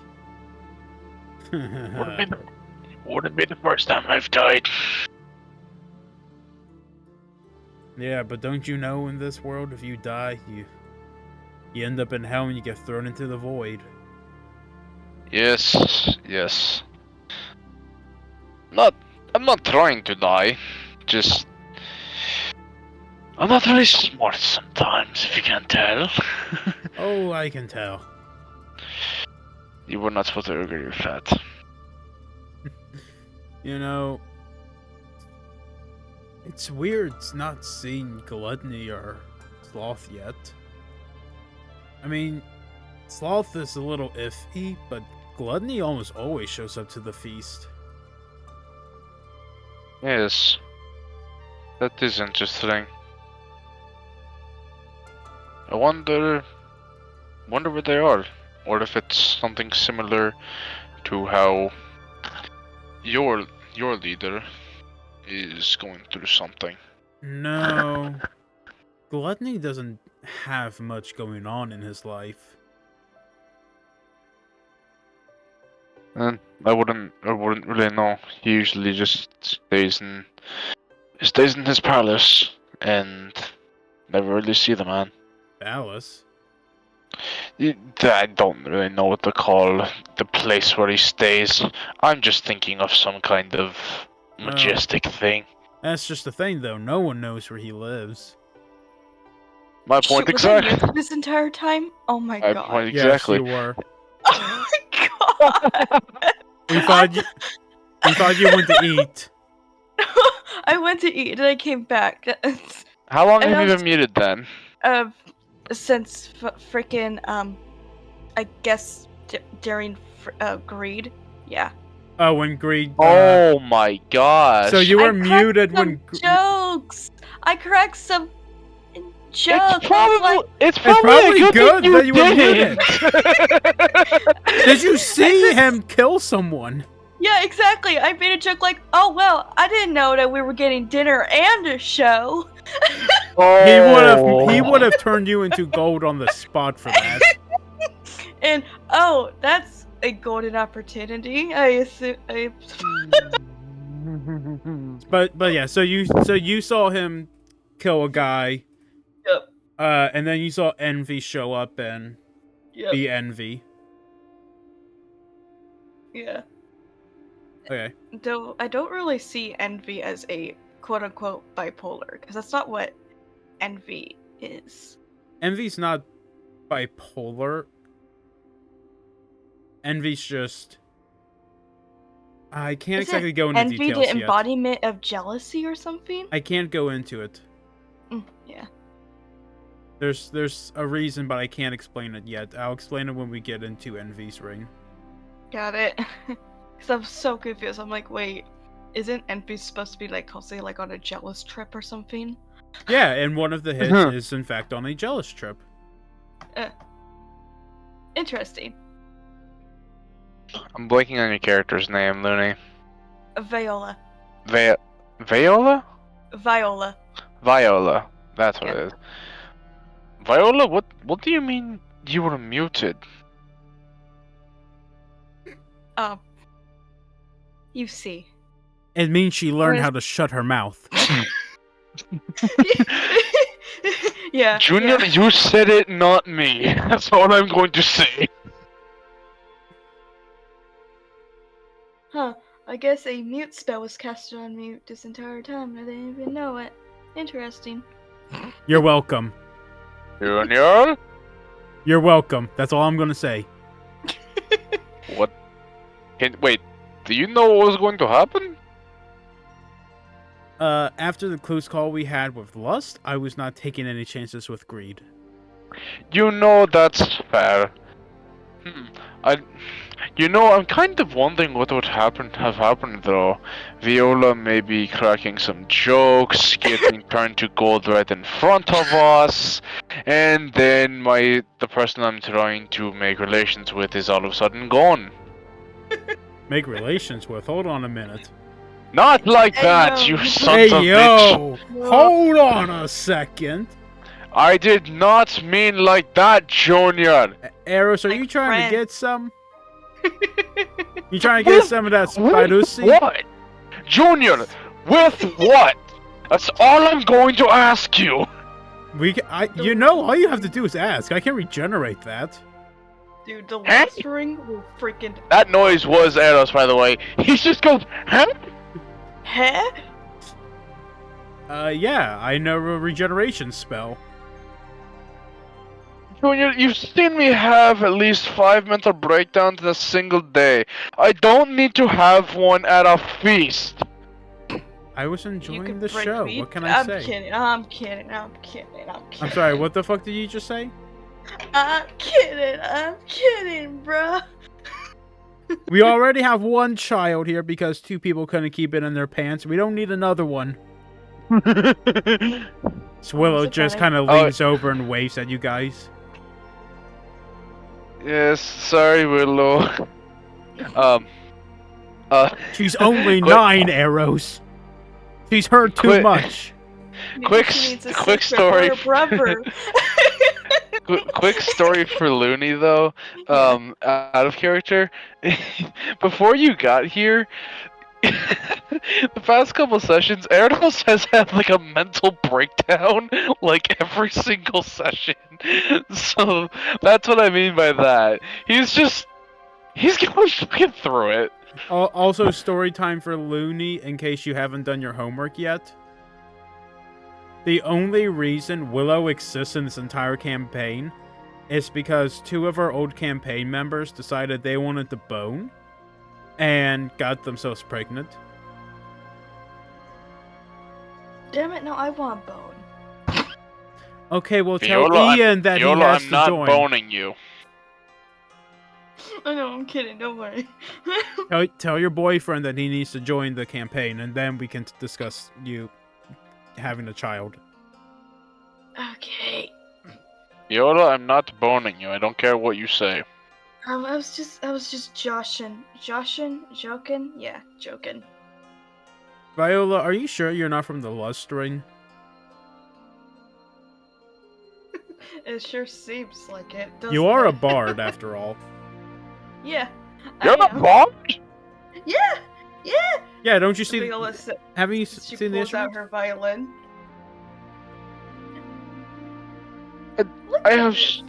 Wouldn't be the first time I've died. Yeah, but don't you know in this world, if you die, you end up in hell and you get thrown into the void. Yes, yes. I'm not trying to die. Just I'm not very smart sometimes, if you can't tell. Oh, I can tell. You were not supposed to agree with that. You know, it's weird not seeing Gluttony or Sloth yet. I mean, Sloth is a little iffy, but Gluttony almost always shows up to the feast. Yes. That is interesting. I wonder where they are. Or if it's something similar to how your leader is going through something. No. Gluttony doesn't have much going on in his life. And I wouldn't really know. He usually just stays in his palace and never really see the man. Alice? I don't really know what to call the place where he stays. I'm just thinking of some kind of majestic thing. That's just the thing, though. No one knows where he lives. My point Shit, was I exactly. muted this entire time? Oh my My god. point exactly. Yes, you were. Oh my god. We thought you went to eat. I went to eat and I came back. How long And have I you was- been muted then? Since freaking I guess during greed. Yeah. Oh, when Greed. Oh my gosh. So you were I cracked muted some when. jokes. I cracked some jokes. It's probably probably a good good thing that you were didn't. Did you see him kill someone? Yeah, exactly. I made a joke like, "Oh well, I didn't know that we were getting dinner and a show." He would have turned you into gold on the spot for that. And oh, that's a golden opportunity. I assume. But yeah, so you saw him kill a guy. Yep. And then you saw Envy show up and Yep. be Envy. Yeah. Okay. Though I don't really see envy as a quote-unquote bipolar, because that's not what envy is. Envy's not bipolar. Envy's just. I can't Isn't exactly go into envy details the yet. embodiment of jealousy or something? I can't go into it. Yeah. There's a reason, but I can't explain it yet. I'll explain it when we get into Envy's ring. Got it. Because I'm so confused. I'm like, wait, isn't envy supposed to be like constantly like on a jealous trip or something? Yeah, and one of the hits is in fact on a jealous trip. Interesting. I'm blanking on your character's name, Looney. Viola. Viola? Viola. Viola. That's what Yeah. it is. Viola, what do you mean you were muted? You see. It means she learned Whereas- how to shut her mouth. Yeah. Junior, yeah. you said it, not me. That's all I'm going to say. Huh. I guess a mute spell was casted on mute this entire time. I didn't even know it. Interesting. You're welcome. Junior? You're welcome. That's all I'm gonna say. What? Wait, do you know what was going to happen? After the close call we had with lust, I was not taking any chances with greed. You know that's fair. I, I'm kind of wondering what would have happened though. Viola maybe cracking some jokes, getting trying to gold right in front of us, and then the person I'm trying to make relations with is all of a sudden gone. Make relations with? Hold on a minute. Not like Hey, that, yo. you sons Hey, of bitch! yo! Hold on a second. I did not mean like that, Junior! Eros, are Like you trying friend. to get some? You trying to get some of that spirusi? What? Junior, with what? That's all I'm going to ask you! You know, all you have to do is ask. I can regenerate that. Dude, the Hey! last ring will freaking. That noise was Eros, by the way. He just goes, huh? Huh? Yeah, I know a regeneration spell. Junior, you've seen me have at least 5 mental breakdowns in a single day. I don't need to have one at a feast. I was You enjoying can the break show. me. What can I I'm say? kidding. I'm kidding. I'm sorry, what the fuck did you just say? I'm kidding, bruh. We already have one child here because 2 people couldn't keep it in their pants. We don't need another one. Swillow it just kinda- kind of leans over and waves at you guys. Yes, sorry, Willow. She's only quick- 9 arrows. She's heard too Quit. much. Maybe quick she needs a quick sister or story a brother. quick story for Looney though. Out of character. Before you got here, the past couple sessions, Erdos has had like a mental breakdown like every single session. So that's what I mean by that. He's going fucking through it. Also, story time for Looney, in case you haven't done your homework yet. The only reason Willow exists in this entire campaign is because 2 of our old campaign members decided they wanted to bone and got themselves pregnant. Damn it! No, I want bone. Okay, well, tell Viola, Ian that Viola, he has I'm to not join. boning you. I know. I'm kidding. Don't worry. Tell your boyfriend that he needs to join the campaign, and then we can discuss you having a child. Okay. Viola, I'm not boning you. I don't care what you say. I was just joking. Yeah, joking. Viola, are you sure you're not from the Lust Ring? It sure seems like it. You doesn't are a it? bard, after all. Yeah. You're I not am. bombed? Yeah. Yeah. Yeah, don't you see? Viola Haven't you she seen the pulls out instrument? her violin. I- Look I at have this.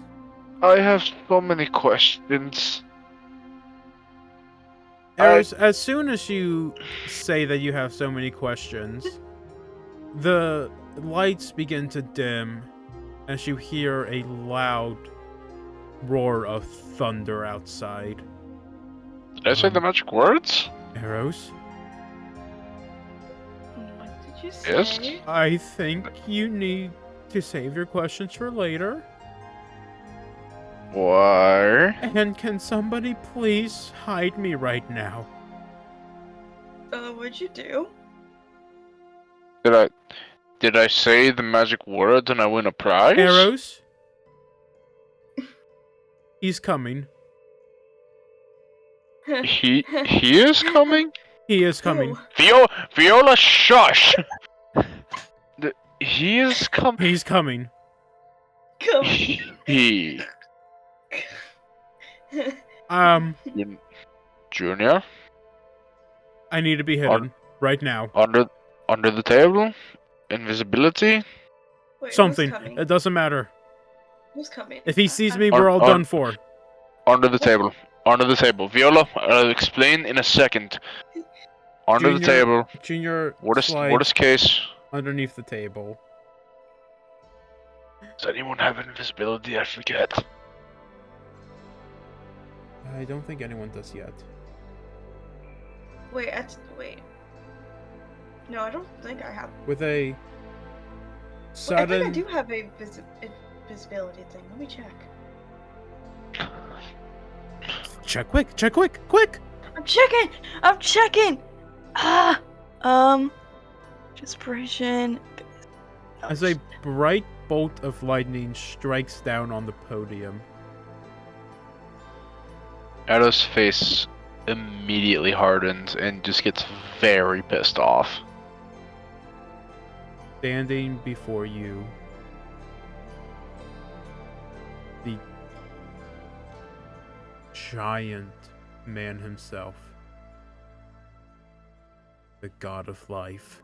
I have so many questions. As soon as you say that you have so many questions, the lights begin to dim as you hear a loud roar of thunder outside. Did I say the magic words? Arrows? What did you Yes? say? I think you need to save your questions for later. Why? And can somebody please hide me right now? What'd you do? Did I say the magic words and I win a prize? Arrows? He's coming. He is coming? He is coming. Viola, shush! He is coming. He's coming. Come. He. Junior? I need to be hidden right now. Under the table? Invisibility? Wait, Something. Who's coming? It doesn't matter. Who's coming? If he sees me, I'm- we're all On- done for. Under the table. Under the table. Viola, I'll explain in a second. Under the Junior- table. Junior What slides is case? underneath the table. Does anyone have invisibility? I forget. I don't think anyone does yet. Wait. No, I don't think I have. with a Wait, I sudden. think I do have a visibility thing. Let me check. Check quick! Check quick! Quick! I'm checking. I'm checking. Ah. Inspiration. As a bright bolt of lightning strikes down on the podium. Edo's face immediately hardens and just gets very pissed off. Standing before you, the giant man himself, the god of life.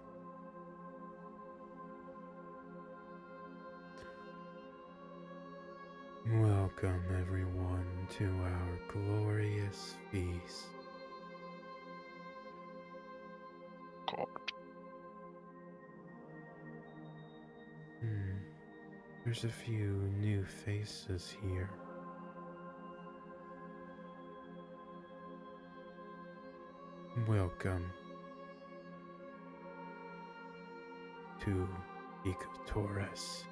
Welcome everyone to our glorious feast. God. There's a few new faces here. Welcome to Torres.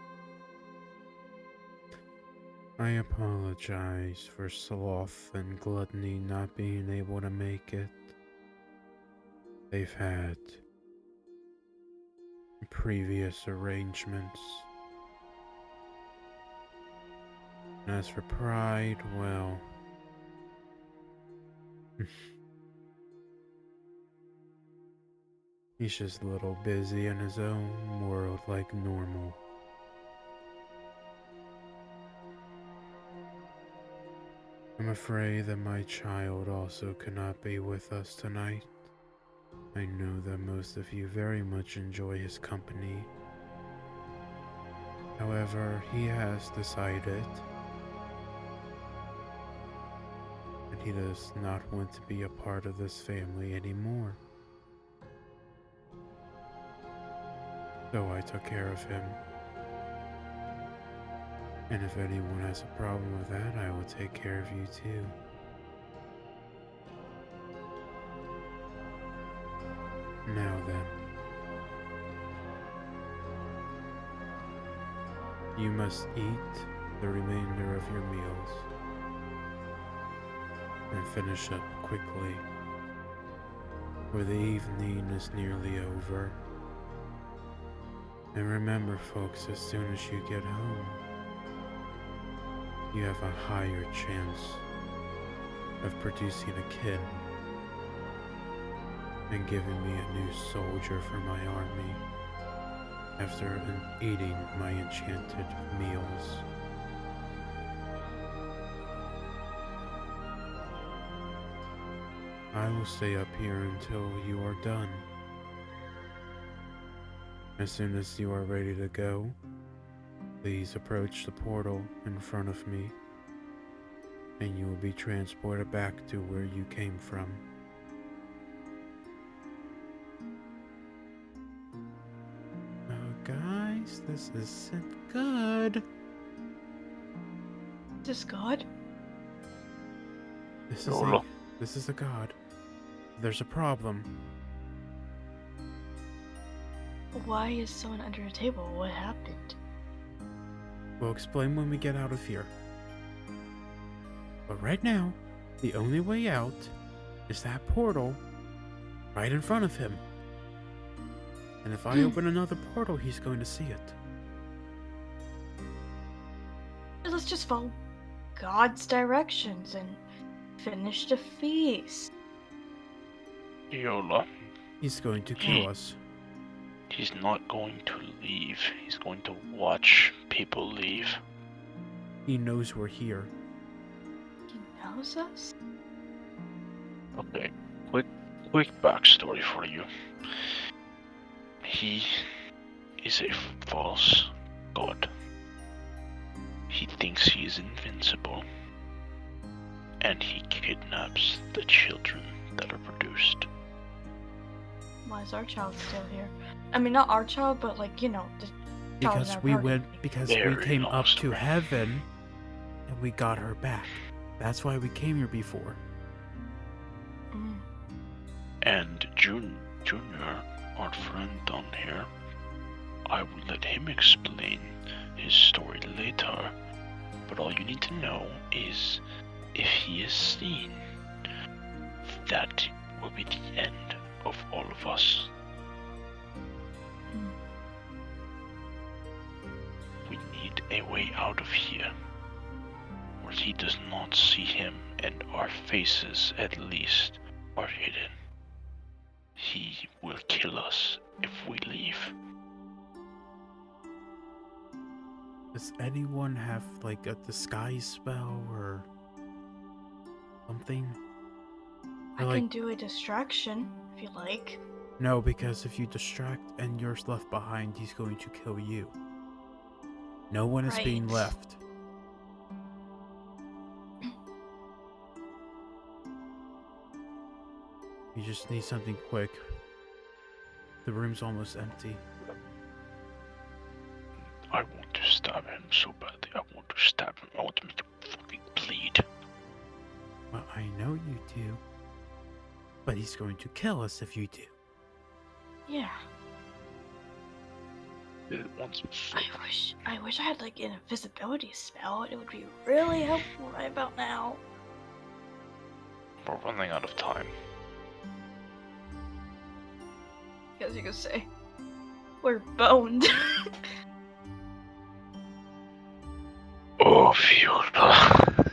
I apologize for Sloth and Gluttony not being able to make it. They've had previous arrangements. And as for Pride, well... he's just a little busy in his own world like normal. I'm afraid that my child also cannot be with us tonight. I know that most of you very much enjoy his company. However, he has decided that he does not want to be a part of this family anymore. So I took care of him. And if anyone has a problem with that, I will take care of you too. Now then, you must eat the remainder of your meals and finish up quickly, for the evening is nearly over. And remember folks, as soon as you get home, you have a higher chance of producing a kid and giving me a new soldier for my army after eating my enchanted meals. I will stay up here until you are done. As soon as you are ready to go, please approach the portal in front of me, and you will be transported back to where you came from. Oh, guys, this isn't good. This God? This Yola. is a god. There's a problem. Why is someone under a table? What happened? We'll explain when we get out of here. But right now, the only way out is that portal right in front of him. And if I open another portal, he's going to see it. Let's just follow God's directions and finish the feast. Yola. He's going to kill us. He's not going to leave. He's going to watch people leave. He knows we're here. He knows us? Okay, quick backstory for you. He is a false god. He thinks he is invincible. And he kidnaps the children that are produced. Why is our child still here? I mean, not our child, but like, you know, the child in Because our we party. we came up to Very heaven and we got her back. That's why we came here before. Mm. And Junior our friend down here. I will let him explain his story later, but all you need to know is if he is seen, that will be the end of all of us. We need a way out of here, where he does not see him and our faces, at least, are hidden. He will kill us if we leave. Does anyone have like a disguise spell or something? I Or, can like, do a distraction if you like. no, because if you distract and you're left behind, he's going to kill you. No one is being Right. left. You just need something quick. The room's almost empty. I want to stab him so badly. I want to stab him. I want to make him fucking bleed. Well, I know you do. But he's going to kill us if you do. Yeah. It wants me so I wish I had like an invisibility spell. It would be really helpful right about now. We're running out of time. As you can say, we're boned. Oh, Fiona.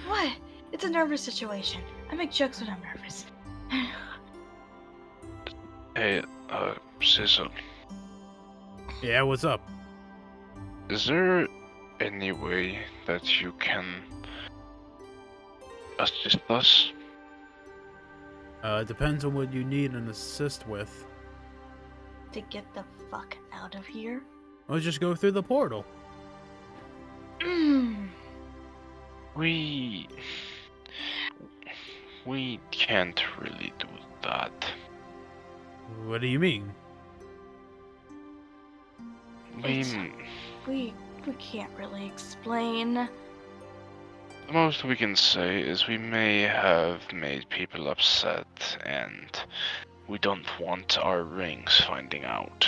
What? It's a nervous situation. I make jokes when I'm nervous. Hey, Sizzle. Yeah, what's up? Is there any way that you can assist us? It depends on what you need an assist with. To get the fuck out of here? Let's just go through the portal. We can't really do that. What do you mean? We can't really explain. The most we can say is we may have made people upset, and we don't want our rings finding out.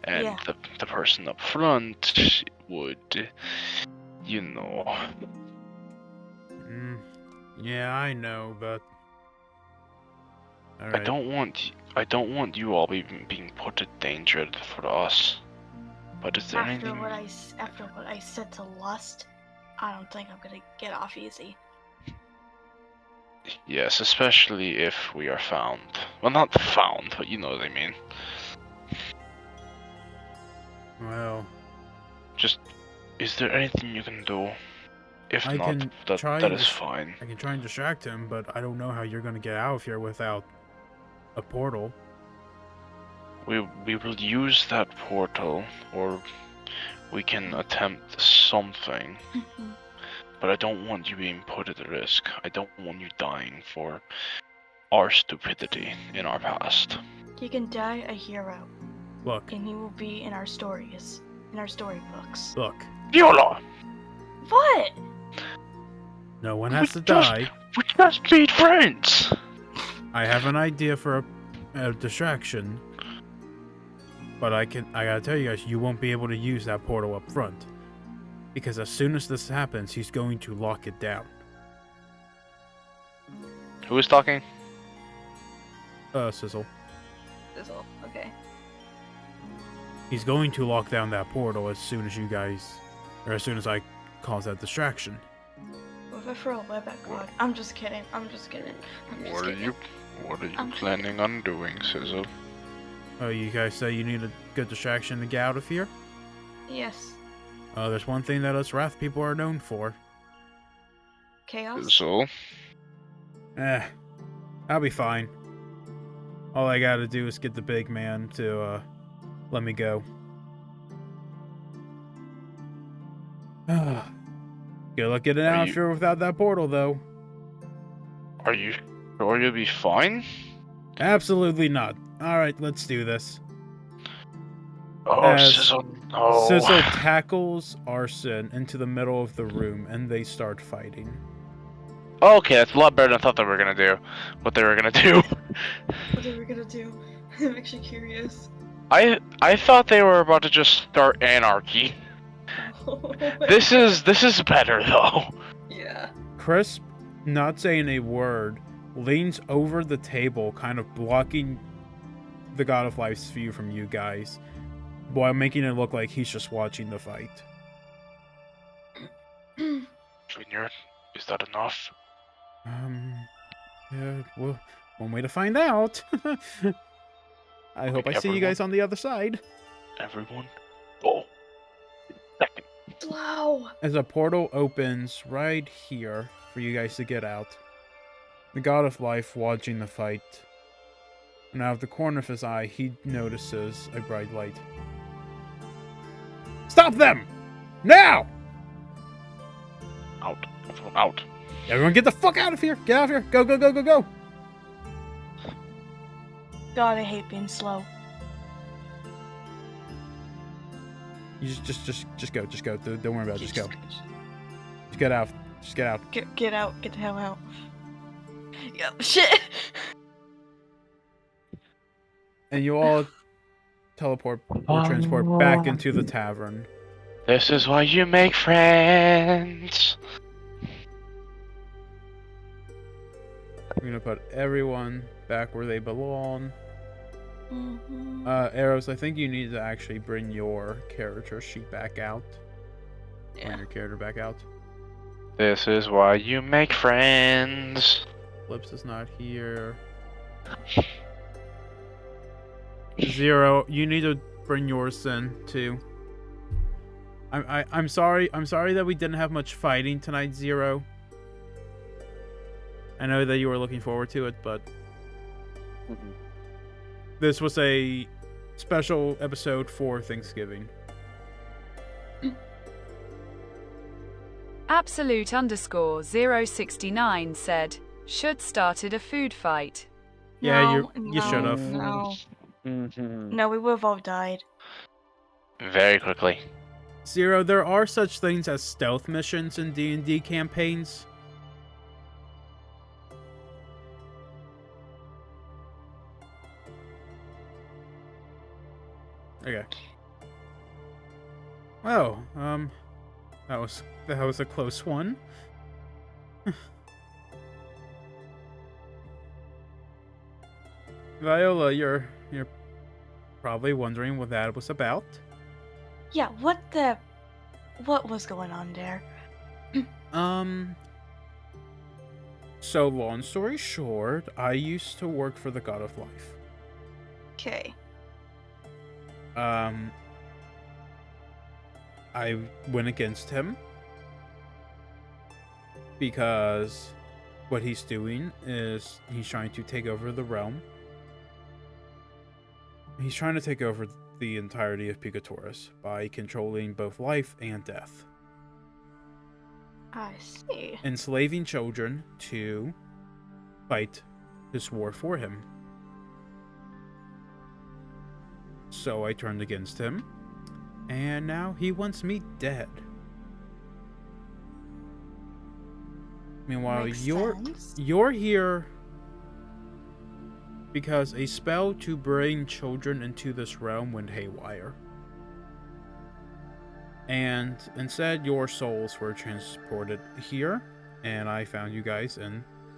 And Yeah. the person up front would, you know. Yeah, I know, but... I Alright. don't want you all being put in danger for us. But is there After anything? what I said to Lust, I don't think I'm gonna get off easy. Yes, especially if we are found. Well, not found, but you know what I mean. Well... Just, is there anything you can do? If I not, can try that is this- fine. I can try and distract him, but I don't know how you're gonna get out of here without a portal. We will use that portal, or we can attempt something. But I don't want you being put at risk. I don't want you dying for our stupidity in our past. You can die a hero, Look, and he will be in our stories, in our storybooks. look. Viola! What? No one We has to just- die. We just made friends! I have an idea for a distraction. But I gotta tell you guys, you won't be able to use that portal up front. Because as soon as this happens, he's going to lock it down. Who is talking? Sizzle. Sizzle. Okay. He's going to lock down that portal as soon as you guys... Or as soon as I cause that distraction. What if I throw a web at God? I'm just kidding. I'm just kidding. What are you I'm planning on doing, Sizzle? Oh, you guys say you need a good distraction to get out of here? Yes. There's one thing that us Wrath people are known for. Chaos? Sizzle? I'll be fine. All I gotta do is get the big man to, let me go. Good luck getting out here without that portal, though. Are you sure you'll be fine? Absolutely not. Alright, let's do this. Oh, As Sizzle, no. Sizzle tackles Arson into the middle of the room, and they start fighting. Okay, that's a lot better than I thought they were gonna do. What they were gonna do. What are we gonna do? It makes you curious. I thought they were about to just start anarchy. Oh This is better though. Yeah. Crisp, not saying a word, leans over the table, kind of blocking the God of Life's view from you guys, while making it look like he's just watching the fight. Junior, is that enough? Yeah, well, one way to find out. I hope I see you guys on the other side. Everyone, go. Second. Slow. As a portal opens right here for you guys to get out, the God of Life watching the fight, and out of the corner of his eye, he notices a bright light. Stop them! Now! Out. Everyone out. Everyone get the fuck out of here! Get out of here! Go, go, go, go, go! God, I hate being slow. You just go, just go. Don't worry about it, just go. Just get out. Just get out. Get out. Get the hell out. Yeah, shit! And you all teleport or transport back into the tavern. This is why you make friends. We're gonna put everyone back where they belong. Mm-hmm. Arrows, I think you need to actually bring your character sheet back out. Bring Yeah. your character back out. This is why you make friends. Lips is not here. Zero, you need to bring yours in too. I'm sorry. I'm sorry that we didn't have much fighting tonight, Zero. I know that you were looking forward to it, but this was a special episode for Thanksgiving. Absolute_069 said, should started a food fight. Yeah, No, you should have. No. No, we would have all died. Very quickly. Zero, there are such things as stealth missions in D&D campaigns. Okay. Well, that was a close one. Viola, you're probably wondering what that was about. Yeah, what was going on there? So long story short, I used to work for the God of Life. Okay. I went against him because what he's doing is he's trying to take over the realm. He's trying to take over the entirety of Picatoris by controlling both life and death. I see. Enslaving children to fight this war for him. So I turned against him, and now he wants me dead. Meanwhile, Makes you're sense. here because a spell to bring children into this realm went haywire. And instead, your souls were transported here, and I found you guys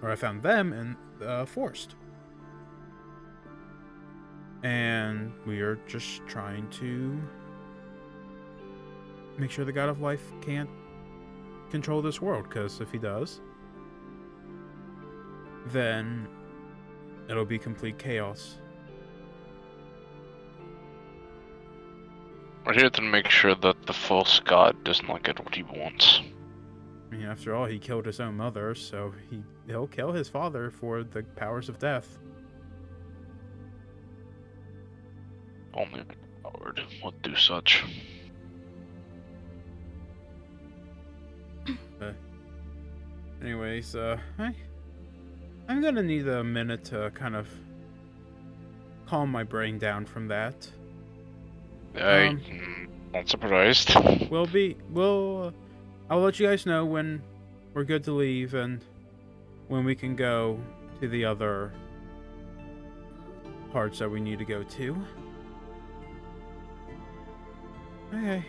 I found them in the forest. And we are just trying to make sure the God of Life can't control this world, because if he does, then it'll be complete chaos. We're here to make sure that the false god does not get what he wants. I mean, after all, he killed his own mother, so he'll kill his father for the powers of death. Only the coward would do such. Anyways, I'm gonna need a minute to kind of calm my brain down from that. I'm not surprised. I'll let you guys know when we're good to leave and when we can go to the other parts that we need to go to. Okay.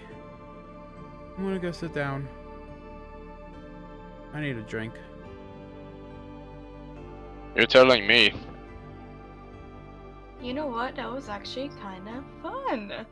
I'm gonna go sit down. I need a drink. You're telling me. You know what? That was actually kind of fun.